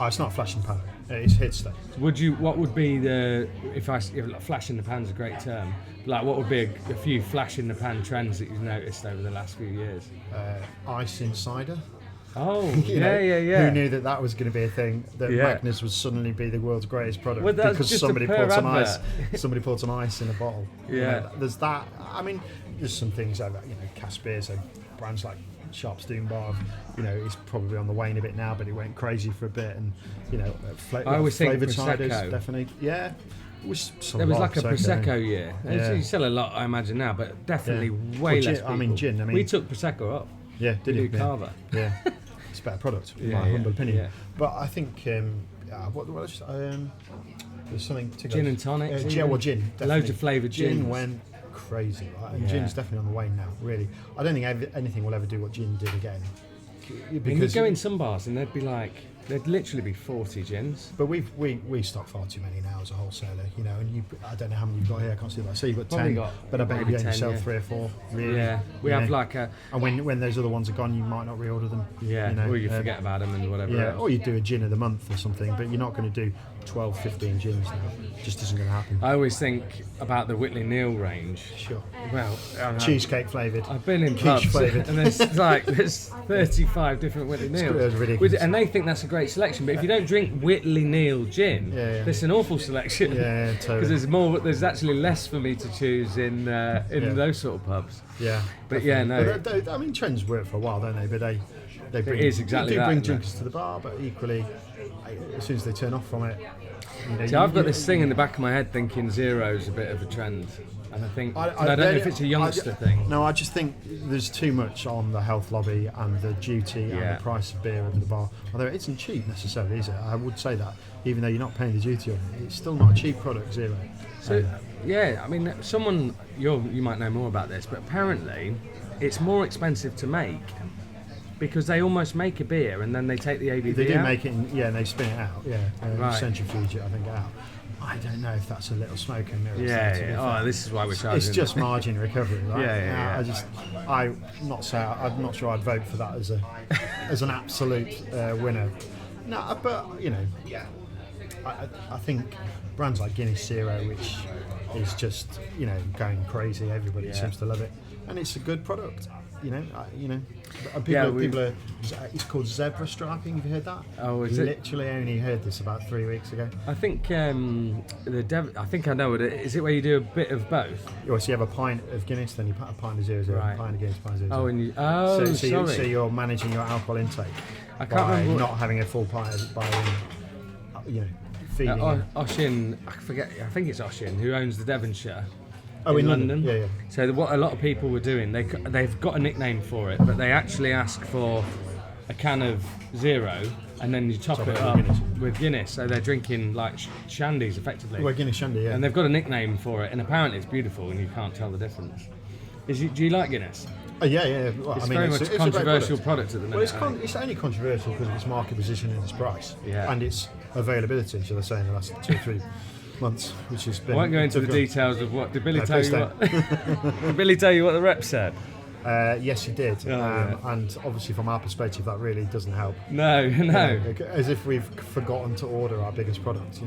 It's not flash in the pan. It's here to stay. What would be if flash in the pan's a great term? Like, what would be a few flash in the pan trends that you've noticed over the last few years? Ice in cider. Oh, yeah. Who knew that was going to be a thing? That Magners would suddenly be the world's greatest product because somebody poured some ice. Somebody poured some ice in a bottle. Yeah, there's that. I mean, there's some things like cask beer. So brands like Sharp's Doombar, it's probably on the wane a bit now, but it went crazy for a bit. And I always think flavoured Prosecco. ciders, definitely. Yeah. There was like a Prosecco year. Yeah. You sell a lot, I imagine now, but definitely way less people. Gin. We took Prosecco up. Yeah, did you? Carver. Yeah, it's a better product, in my humble opinion. Yeah. But I think what else? There's something to gin and tonic. Gin. Definitely. Loads of flavoured gins. Gin went crazy, right? And gin's definitely on the wane now. Really, I don't think anything will ever do what gin did again. Because you go in some bars and there'd literally be 40 gins. But we stock far too many now as a wholesaler, and I don't know how many you've got here. I can't see that. I see you've got 10, but I bet you only sell 3 or 4. Really. Yeah, we have like a. And when those other ones are gone, you might not reorder them. Yeah, or you forget about them and whatever. Yeah, else. or you do a gin of the month or something, but you're not going to do 12, 15 gins now. It just isn't going to happen. I always think about the Whitley Neal range. Sure. Well, cheesecake flavoured. I've been in pubs and there's 35 different Whitley Neals. It's ridiculous. And they think that's a great selection, but if you don't drink Whitley Neal gin, that's an awful selection. Yeah, totally. Because there's actually less for me to choose in those sort of pubs. Yeah. But no. But I mean, trends work for a while, don't they? But they bring, it is exactly they do that, bring drinkers to the bar, but equally, as soon as they turn off from it. See, I've got this thing in the back of my head thinking zero's a bit of a trend. And I think, I don't know if it's a youngster thing. No, I just think there's too much on the health lobby and the duty and the price of beer at the bar. Although it isn't cheap necessarily, is it? I would say that, even though you're not paying the duty on it, it's still not a cheap product, zero. So, I mean, you might know more about this, but apparently it's more expensive to make because they almost make a beer and then they take the ABV They do out. make it, and they spin it out, centrifuge it, I think, out. I don't know if that's a little smoke and mirrors. Oh, this is why we're charging. It's just margin recovery, right? Yeah. I'm not sure I'd vote for that as an absolute winner. No, but I think brands like Guinness Zero, which is just going crazy. Everybody seems to love it, and it's a good product. People are. It's called zebra striping. Have you heard that? Oh, is it? Literally only heard this about 3 weeks ago. I think I think I know what it is. Is it where you do a bit of both? So you have a pint of Guinness, then you put a pint of 0.0, a pint of Guinness, pint of 0.0. Oh, and sorry. So you're managing your alcohol intake. I can't remember. Not having a full pint by feeding. Oshin, I forget. I think it's Oshin who owns the Devonshire. In London. Yeah. So what a lot of people were doing, they've got a nickname for it, but they actually ask for a can of zero, and then you top it up with Guinness. So they're drinking like shandies, effectively. Well, Guinness shandy, yeah. And they've got a nickname for it, and apparently it's beautiful, and you can't tell the difference. Do you like Guinness? Yeah. Well, it's very much a controversial product at the minute. Well, it's only controversial because of its market position and its price, and its availability, shall I say, in the last 2 or 3 months, which has been. I won't go into the details of what. Did Billy tell you what? Did Billy tell you what the rep said? Yes, he did. And obviously, from our perspective, that really doesn't help. No. As if we've forgotten to order our biggest product.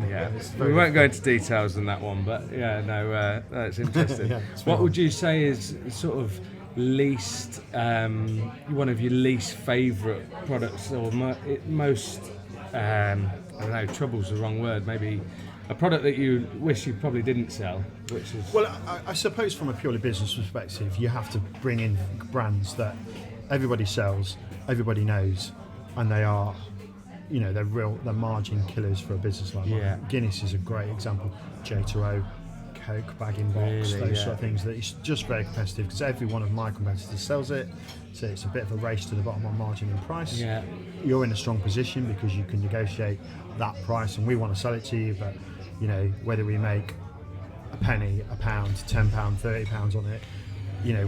We won't go into details on that one, but that's interesting. What would you say is sort of least one of your least favourite products, or most? I don't know. Trouble's the wrong word. Maybe. A product that you wish you probably didn't sell, which is... Well, I suppose from a purely business perspective, you have to bring in brands that everybody sells, everybody knows, and they are, they're margin killers for a business like mine. Guinness is a great example. J2O, Coke, bag-in-box, those sort of things. That it's just very competitive because every one of my competitors sells it. So it's a bit of a race to the bottom on margin and price. Yeah. You're in a strong position because you can negotiate that price, and we want to sell it to you, but whether we make a penny, a pound, £10, £30 on it,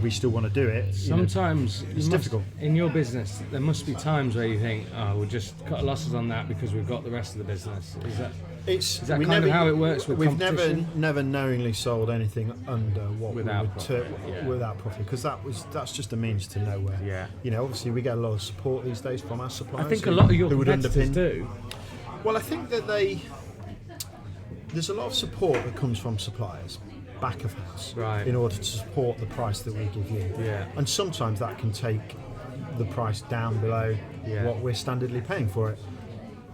we still want to do it. Sometimes it's difficult. In your business, there must be times where you think, we'll just cut losses on that because we've got the rest of the business. Is that kind of how it works with competition? We've never knowingly sold anything under what without profit, because that's just a means to nowhere. Yeah. Obviously we get a lot of support these days from our suppliers. I think a lot of your competitors do. Well, I think that there's a lot of support that comes from suppliers, back of house, in order to support the price that we give you. Yeah. And sometimes that can take the price down below what we're standardly paying for it.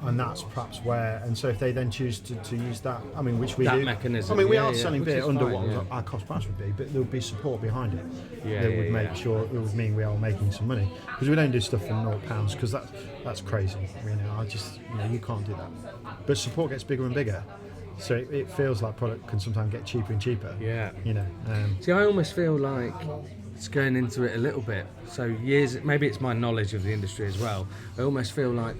And that's perhaps where, and so if they then choose to use that, I mean, which we that do. mechanism. I mean, we are selling beer under fine, what our cost price would be, but there would be support behind it that would make sure, it would mean we are making some money. Because we don't do stuff for £0, because that's crazy. You know, you can't do that. But support gets bigger and bigger. So it feels like product can sometimes get cheaper and cheaper. Yeah. You know. See, I almost feel like it's going into it a little bit. So maybe it's my knowledge of the industry as well. I almost feel like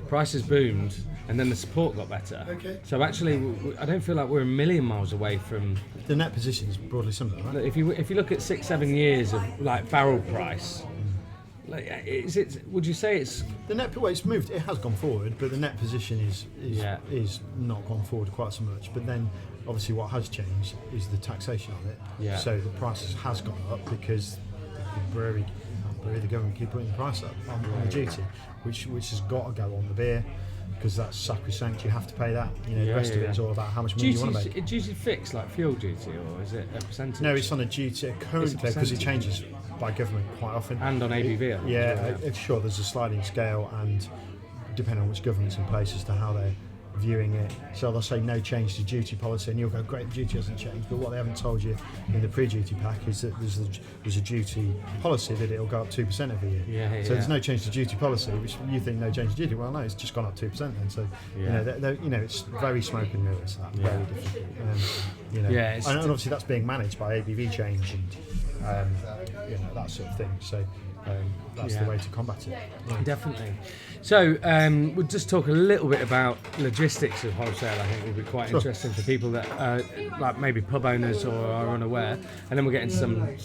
prices boomed and then the support got better. Okay. So actually, I don't feel like we're a million miles away from... The net position is broadly similar, right? If you look at 6-7 years of like barrel price, like, would you say it's... The net, well, it's moved, it has gone forward, but the net position is not gone forward quite so much. But then, obviously, what has changed is the taxation of it. Yeah. So the prices has gone up because the government keep putting the price up on the duty, which has got to go on the beer, because that's sacrosanct. You have to pay that. You know, the rest of it is all about how much money you want to make. Is duty fixed like fuel duty, or is it a percentage? No, it's on a duty currently, because it changes by government quite often. And on ABV. It's sure there's a sliding scale, and depending on which government's in place as to how they're viewing it. So they'll say no change to duty policy, and you'll go, great, the duty hasn't changed. But what they haven't told you in the pre-duty pack is that there's a duty policy that it'll go up 2% every year. So there's no change to duty policy, which you think no change to duty. Well, no, it's just gone up 2% then. So you know, it's very smoke and mirrors. Very difficult. And obviously that's being managed by ABV change and that sort of thing. So that's the way to combat it. Yeah. Definitely. So we'll just talk a little bit about logistics of wholesale. I think would be quite interesting for people that are like maybe pub owners or are unaware, and then we'll get into some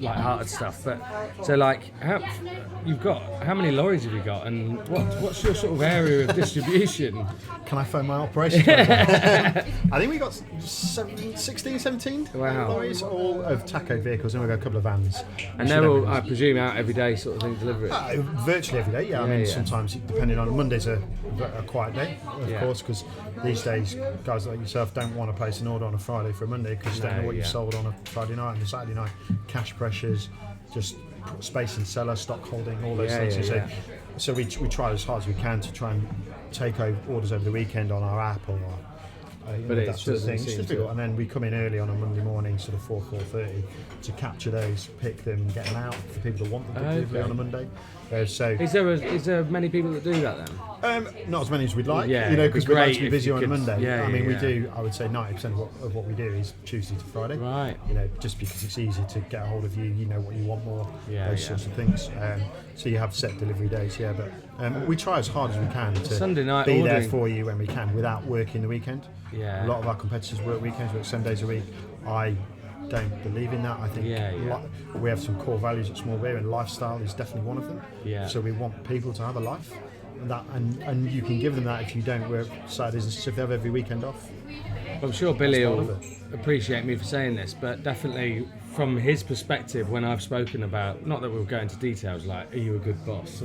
light-hearted stuff. But so like, how many lorries have you got, and what's your sort of area of distribution? Can I phone my operation? I think we got 16, 17 lorries, all of taco vehicles, and we've got a couple of vans. And they're all, I presume, out every day sort of thing, delivery? Virtually every day, I mean, sometimes depending on Monday's a quiet day, of course, because these days guys like yourself don't want to place an order on a Friday for a Monday because you don't know what you've sold on a Friday night and a Saturday night. Cash pressures, just space in cellar, stock holding, all those things. So we try as hard as we can to try and take orders over the weekend on our app or that sort of thing. It's difficult. And then we come in early on a Monday morning, sort of 4:30, to capture those, pick them, and get them out for people that want them delivery on a Monday. So is there many people that do that then? Not as many as we'd like, because we'd like to be busy on a Monday. I we do. I would say 90% of what we do is Tuesday to Friday. Right. Just because it's easy to get a hold of you. You know what you want more. Those sorts of things. So you have set delivery days. But we try as hard as we can to Sunday night be ordering. there for you when we can without working the weekend. A lot of our competitors work weekends, work 7 days a week. I don't believe in that. I think we have some core values at Small Beer, and lifestyle is definitely one of them. So we want people to have a life, and you can give them that if you don't work Saturdays, so if they have every weekend off. I'm sure Billy will appreciate me for saying this, but definitely from his perspective, when I've spoken about, not that we'll go into details like, are you a good boss?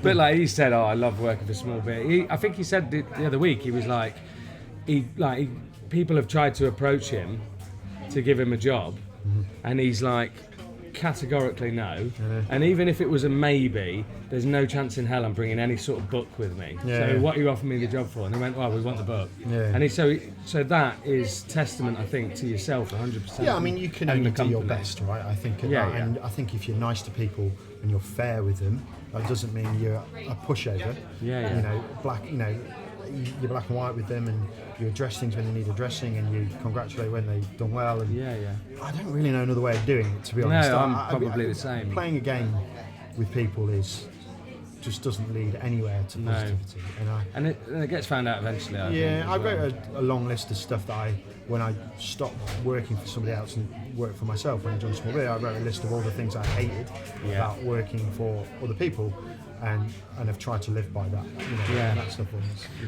But like he said, I love working for Small Beer. I think he said the other week, he was like, people have tried to approach him to give him a job, and he's like, categorically no. And even if it was a maybe, there's no chance in hell I'm bringing any sort of book with me. What are you offering me the job for? And they went, well, we want the book. And so that is testament, I think, to yourself 100%. I mean, you can only do your best, right? I think and I think if you're nice to people and you're fair with them, that doesn't mean you're a pushover. You're black and white with them, and you address things when they need addressing, and you congratulate when they've done well. And I don't really know another way of doing it, to be honest. No, I'm probably the same. Playing a game with people just doesn't lead anywhere to positivity. And it gets found out eventually. I wrote a long list of stuff that when I stopped working for somebody else and worked for myself, when I joined Small Beer, I wrote a list of all the things I hated about working for other people. And have tried to live by that, and that stuff.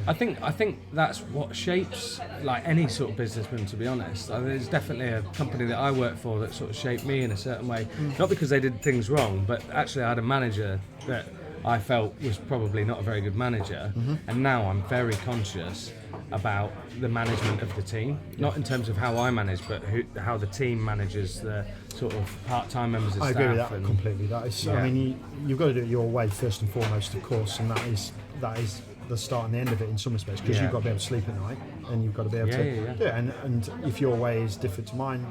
I think that's what shapes like any sort of businessman. To be honest, there's definitely a company that I work for that sort of shaped me in a certain way. Not because they did things wrong, but actually I had a manager that I felt was probably not a very good manager, and now I'm very conscious about the management of the team, not in terms of how I manage, but how the team manages the sort of part-time members of I staff. agree with that completely. That is, I mean, you've got to do it your way first and foremost, of course, and that is the start and the end of it in some respects, because you've got to be able to sleep at night, and you've got to be able to do it. And if your way is different to mine,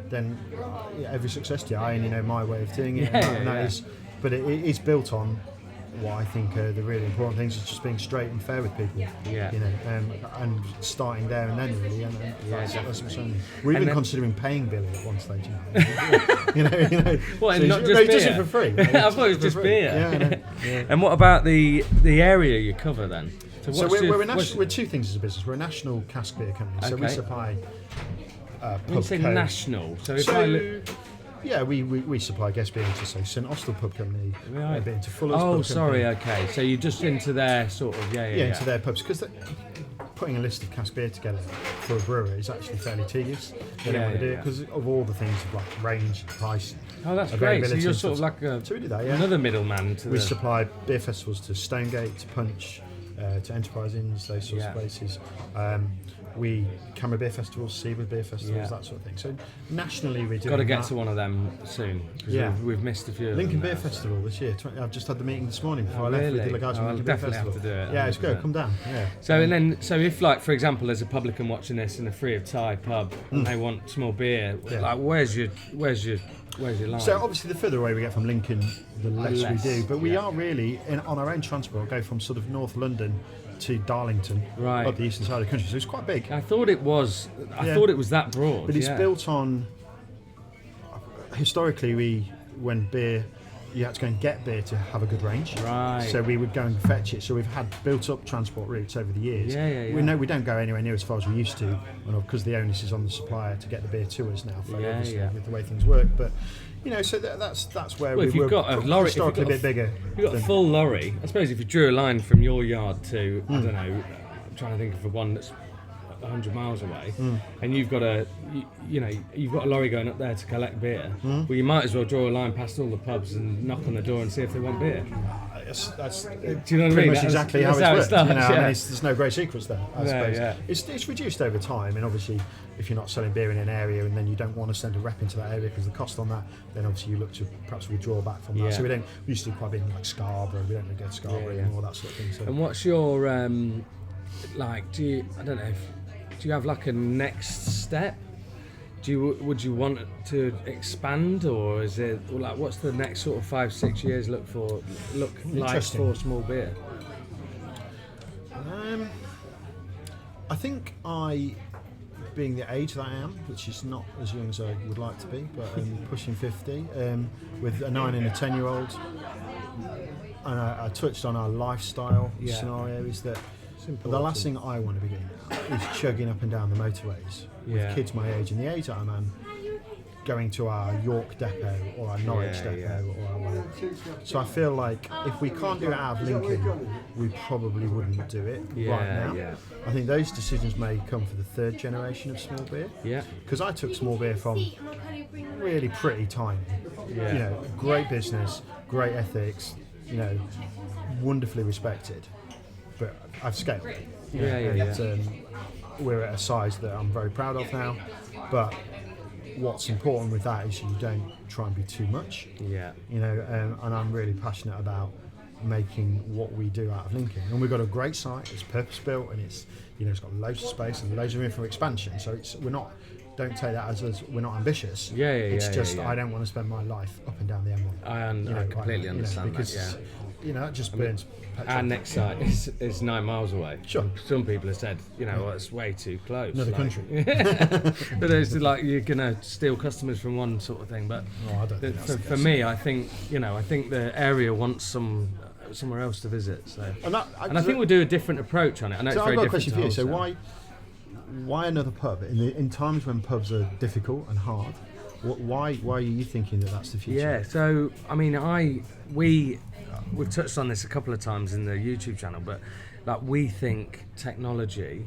then every success to you. I only know my way of doing it, and that is, but it is built on what I think are the really important things, is just being straight and fair with people. Yeah. You know, and starting there and then really, and that's what's saying. We're even considering paying Billy at one stage. You know. What? So Not just he beer? does it for free. I thought it was just beer. Yeah, I know. Yeah. And what about the area you cover then? So we're two things as a business. We're a national cask beer company, so we supply. When you say national, so if yeah, we supply guest beer into, say, St Austell Pub Company, a bit into Fuller's Pub Pub sorry, Company. okay. So you're just into their sort of, into their pubs, because putting a list of cask beer together for a brewer is actually fairly tedious. They don't want to do it because of all the things of like range, price. Oh, that's great. So you're sort of like another middleman to We supply beer festivals to Stonegate, to Punch, to Enterprise Inns, those sorts of places. We Camera Beer Festivals, Seawood Beer Festivals, that sort of thing. So nationally we do. Got to get to one of them soon. Yeah, we've missed a few. Lincoln Beer Festival this year. I've just had the meeting this morning before I left with the Leagate Inn. I'll definitely have to do it. Yeah, it's good. Come down. Yeah. So if, like, for example, there's a publican watching this in a free of tie pub and they want small beer, like where's your line? So obviously the further away we get from Lincoln, the less we do. But we are really on our own transport. Go from sort of North London to Darlington, up the eastern side of the country, so it's quite big. I thought it was that broad, but it's built on. Historically, when beer, you had to go and get beer to have a good range. Right. So we would go and fetch it. So we've had built-up transport routes over the years. We don't go anywhere near as far as we used to, because the onus is on the supplier to get the beer to us now. With the way things work, but. You know, so that's where we were historically a bit bigger. You've got a full lorry. I suppose if you drew a line from your yard to, I don't know, I'm trying to think of the one that's 100 miles away, and you've got a lorry going up there to collect beer, well, you might as well draw a line past all the pubs and knock on the door and see if they want beer. That's do you know what I mean? Pretty much exactly how it works. Starts, I mean, there's no great secrets there, I suppose. Yeah. It's reduced over time, and obviously, if you're not selling beer in an area and then you don't want to send a rep into that area because of the cost on that, then obviously you look to perhaps withdraw back from that. So we used to do quite a bit in like Scarborough. We don't really go to Scarborough anymore, that sort of thing. So. And what's your do you have like a next step? Would you want to expand, or is it like what's the next sort of 5-6 years look like for small beer? I think being the age that I am, which is not as young as I would like to be, but pushing 50, with a 9 and a 10-year-old, and I touched on our lifestyle scenario, is that the last thing I want to be doing is chugging up and down the motorways with kids my age and the age that I'm in, going to our York depot or our Norwich depot or our whatever. So I feel like if we can't do it out of Lincoln, we probably wouldn't do it right now. Yeah. I think those decisions may come for the third generation of small beer. Yeah. Because I took small beer from really pretty tiny. Yeah. You know, great business, great ethics, you know, wonderfully respected. But I've scaled it. We're at a size that I'm very proud of now. But what's important with that is you don't try and be too much. Yeah. You know, and I'm really passionate about making what we do out of Lincoln. And we've got a great site. It's purpose built, and it's it's got loads of space and loads of room for expansion. So don't take that as we're not ambitious. It's just I don't want to spend my life up and down the M1. I completely understand because, that. That just burns. Our next site is 9 miles away. Sure. Some people have said, it's way too close. Another country. But it's like you're gonna steal customers from one sort of thing. But I don't think for me, I think the area wants somewhere else to visit. So and I think we'll do a different approach on it. I know it's very different. So I've got a question for you. So why another pub in times when pubs are difficult and hard? Why are you thinking that that's the future? Yeah. So I mean, we've touched on this a couple of times in the YouTube channel, but like we think technology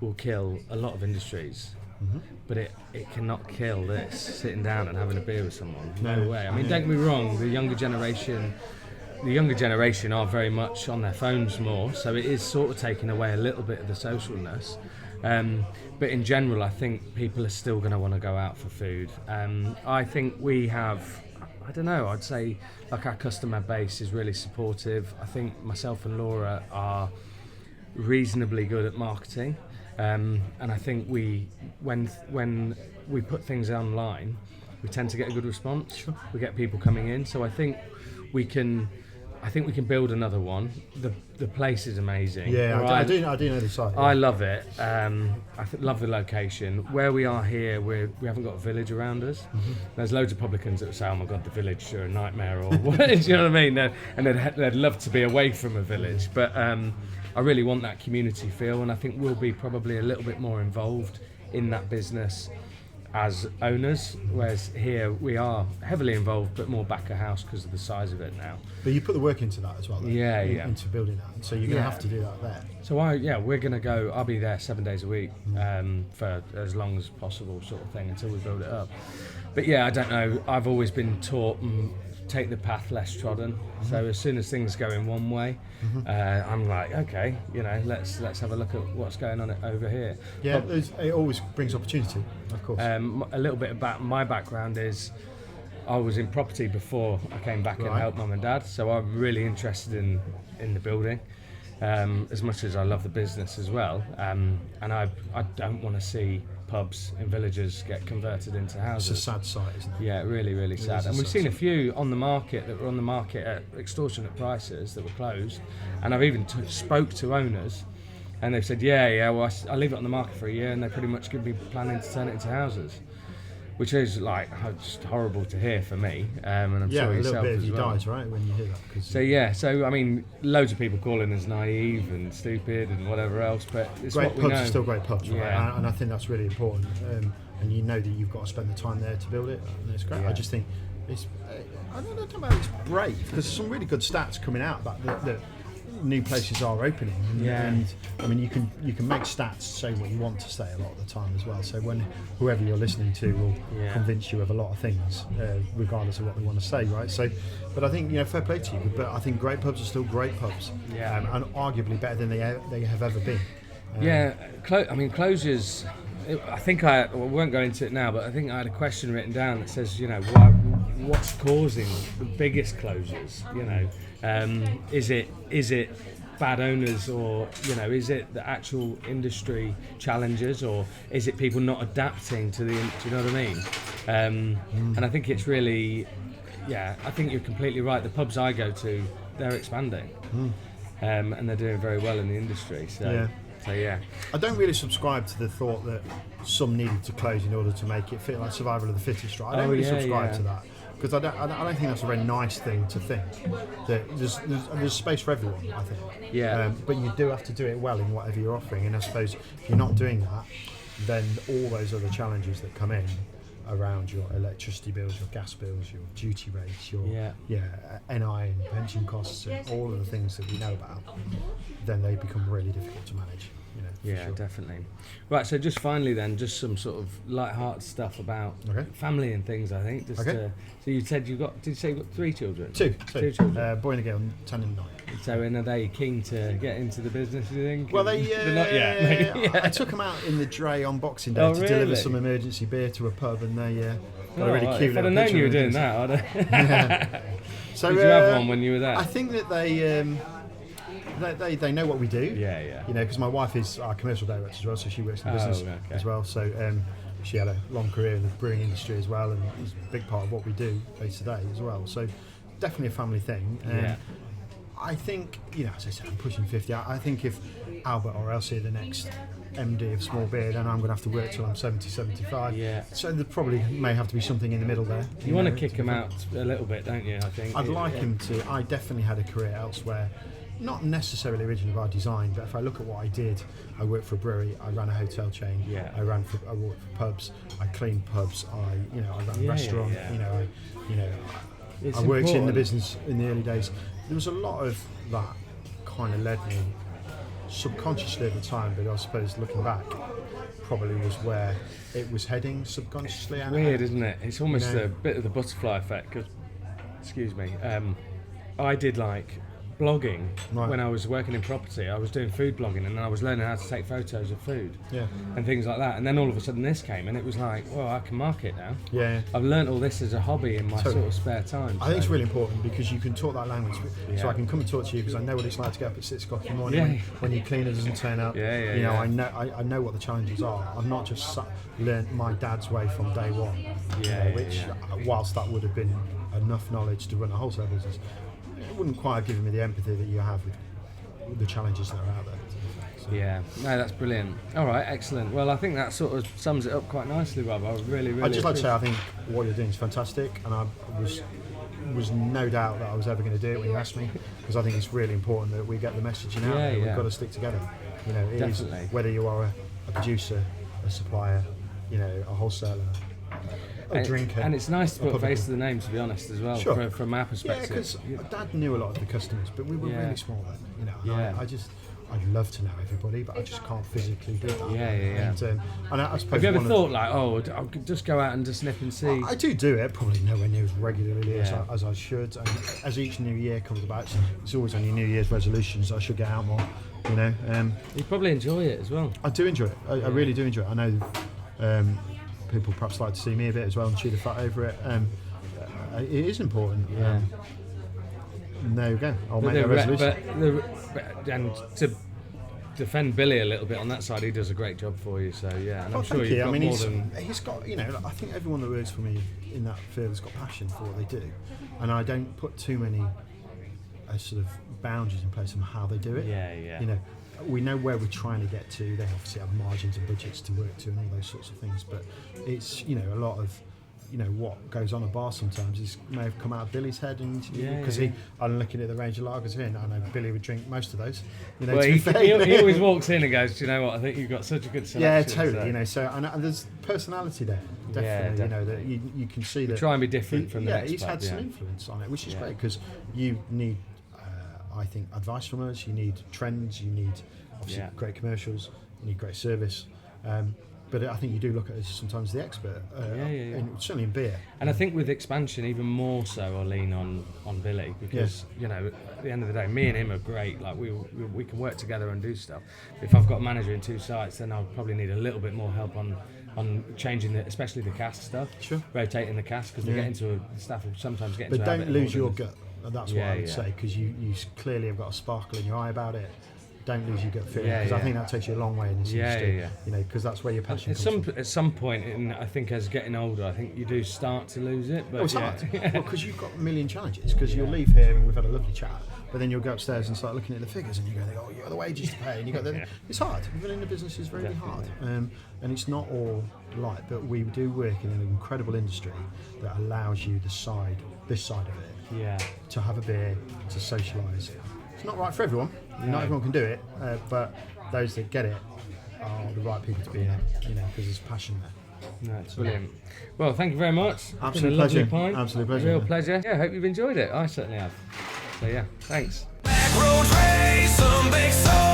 will kill a lot of industries, but it cannot kill this sitting down and having a beer with someone. No way. I mean, don't get me wrong, the younger generation are very much on their phones more, so it is sort of taking away a little bit of the socialness. But in general, I think people are still going to want to go out for food. I think we have, I don't know, I'd say like our customer base is really supportive. I think myself and Laura are reasonably good at marketing. And I think when we put things online, we tend to get a good response. Sure. We get people coming in. So I think we can build another one. The place is amazing. Yeah, I do know the site. Yeah. I love it. Love the location. Where we are here, we haven't got a village around us. Mm-hmm. There's loads of publicans that will say, "Oh my God, the village are a nightmare," or what? Do you know what I mean? And they'd love to be away from a village, but I really want that community feel, and I think we'll be probably a little bit more involved in that business as owners, whereas here we are heavily involved but more back of house because of the size of it now. But you put the work into that as well, though, into building that, so you're going to have to do that there. So we're going to go, I'll be there 7 days a week for as long as possible, sort of thing, until we build it up. But yeah, I don't know, I've always been taught take the path less trodden. So as soon as things go in one way, I'm like, okay, let's have a look at what's going on over here. Yeah, it always brings opportunity, of course. A little bit about my background is I was in property before I came back and helped mum and dad, so I'm really interested in the building, as much as I love the business as well. And I don't want to see pubs in villages get converted into houses. It's a sad sight, isn't it? Yeah, really, really sad. And we've seen a few on the market that were on the market at extortionate prices that were closed. And I've even spoke to owners, and they've said, well, I leave it on the market for a year, and they pretty much could be planning to turn it into houses, which is like just horrible to hear for me. And I'm sure yourself as well. Yeah, a little bit of you dies, right, when you hear that. So I mean, loads of people calling us naive and stupid and whatever else, but it's great what we pubs know. Are still great pubs, right? And I think that's really important. And you know that you've got to spend the time there to build it, and it's great. I just think it's, I don't know about it's brave, because there's some really good stats coming out about that new places are opening, and I mean you can make stats say what you want to say a lot of the time as well, so when whoever you're listening to will convince you of a lot of things, regardless of what they want to say, right? So but I think fair play to you, but I think great pubs are still great pubs, and arguably better than they have ever been. Closures, I won't go into it now, but I think I had a question written down that says, what's causing the biggest closures? Is it bad owners, or is it the actual industry challenges, or is it people not adapting to the? Do you know what I mean? And I think it's really, I think you're completely right. The pubs I go to, they're expanding, and they're doing very well in the industry. So I don't really subscribe to the thought that some needed to close in order to make it fit like survival of the fittest, right? I don't really subscribe to that, because I don't think that's a very nice thing to think. That there's space for everyone, I think. Yeah. But you do have to do it well in whatever you're offering, and I suppose if you're not doing that, then all those other challenges that come in around your electricity bills, your gas bills, your duty rates, your NI and pension costs, and all of the things that we know about, then they become really difficult to manage. Sure. Definitely. Right, so just finally then, just some sort of light-hearted stuff about family and things, I think. So you said did you say you've got 3 children? Two children. Boy and a girl, 10 and 9. So, and are they keen to get into the business, do you think? Well, they're not yet. I took them out in the dray on Boxing Day to deliver some emergency beer to a pub, and they got a really cute little picture. If I'd have known you were doing that, So, did you have one when you were there? I think that they know what we do. Yeah. Because my wife is our commercial director as well, so she works in the business as well. So she had a long career in the brewing industry as well, and it's a big part of what we do day to day as well. So definitely a family thing. I think, as I said, I'm pushing 50. I think if Albert or Elsie are the next MD of small beer, then I'm going to have to work till I'm 70, 75. Yeah. So there probably may have to be something in the middle there. You want to kick him out a little bit, don't you? I think I'd like him to. I definitely had a career elsewhere. Not necessarily originally by design, but if I look at what I did, I worked for a brewery, I ran a hotel chain, I worked for pubs, I cleaned pubs, I ran a restaurant, I worked in the business in the early days. There was a lot of that kind of led me subconsciously at the time, but I suppose looking back, probably was where it was heading subconsciously. It's weird, isn't it? It's almost a bit of the butterfly effect. 'Cause, excuse me, I did like blogging when I was working in property. I was doing food blogging, and then I was learning how to take photos of food and things like that. And then all of a sudden this came, and it was like, well, I can market now. Yeah. I've learnt all this as a hobby in my sort of spare time. I think it's really important because you can talk that language. So I can come and talk to you because I know what it's like to get up at 6 o'clock in the morning when your cleaner doesn't turn up. You know, I know what the challenges are. I've not just learnt my dad's way from day one. Which, whilst that would have been enough knowledge to run a wholesale business, it wouldn't quite have given me the empathy that you have with the challenges that are out there. So. Yeah, no, that's brilliant. All right, excellent. Well, I think that sort of sums it up quite nicely, Rob. I really. I'd just like to say I think what you're doing is fantastic, and I was no doubt that I was ever going to do it when you asked me, because I think it's really important that we get the messaging out there. We've got to stick together. You know, it is, whether you are a producer, a supplier, you know, a wholesaler, a drinker. And it's nice to put a face to the name, to be honest, as well, from our perspective. Yeah, because Dad knew a lot of the customers, but we were really small then. You know, I'd love to know everybody, but I just can't physically do that. And I suppose. Have you ever thought like, I could just go out and just sniff and see? I do it, probably nowhere near as regularly as I should. And as each new year comes about, it's always on your New Year's resolutions. I should get out more. You know. You probably enjoy it as well. I do enjoy it. I really do enjoy it. I know. People perhaps like to see me a bit as well and chew the fat over it. It is important. And there we go. I'll make a resolution. And to defend Billy a little bit on that side, he does a great job for you. So and I'm sure you've got more than. He's got. You know, I think everyone that works for me in that field has got passion for what they do, and I don't put too many sort of boundaries in place on how they do it. You know. We know where we're trying to get to. They obviously have margins and budgets to work to and all those sorts of things. But it's, you know, a lot of, you know, what goes on a bar sometimes may have come out of Billy's head, and because I'm looking at the range of lagers here, and I know Billy would drink most of those. You know, he always walks in and goes, "Do you know what? I think you've got such a good selection." Yeah, totally. So. You know, so and there's personality there. Definitely. You know that you can see that. Try and be different from the next. Yeah, he's had some influence on it, which is great because you need. I think advice from us. You need trends. You need obviously great commercials. You need great service. But I think you do look at it as sometimes the expert, certainly in beer. And I think with expansion, even more so, I'll lean on Billy because you know, at the end of the day, me and him are great. Like we can work together and do stuff. If I've got a manager in 2 sites, then I'll probably need a little bit more help on changing especially the cask stuff, rotating the cask because the staff will sometimes get into. But don't lose your gut. That's what I would say, because you clearly have got a sparkle in your eye about it. Don't lose your gut feeling, because I think that takes you a long way in this industry. You know, because that's where your passion comes from. At some point, I think as getting older, I think you do start to lose it. But it's hard. Well, because you've got a million challenges. Because you'll leave here and we've had a lovely chat, but then you'll go upstairs and start looking at the figures, and you go, "Oh, you got the wages to pay," and you got the. It's hard. Running the business is really hard, and it's not all light. But we do work in an incredible industry that allows you this side of it, to have a beer, to socialise. It's not right for everyone. Not everyone can do it, but those that get it are the right people to be in it, you know, because there's passion there. No, it's brilliant. Well, thank you very much. Absolute pleasure. Pint. Absolute pleasure. Real pleasure. Yeah, I hope you've enjoyed it. I certainly have. So yeah, thanks. Back road race, some big soul.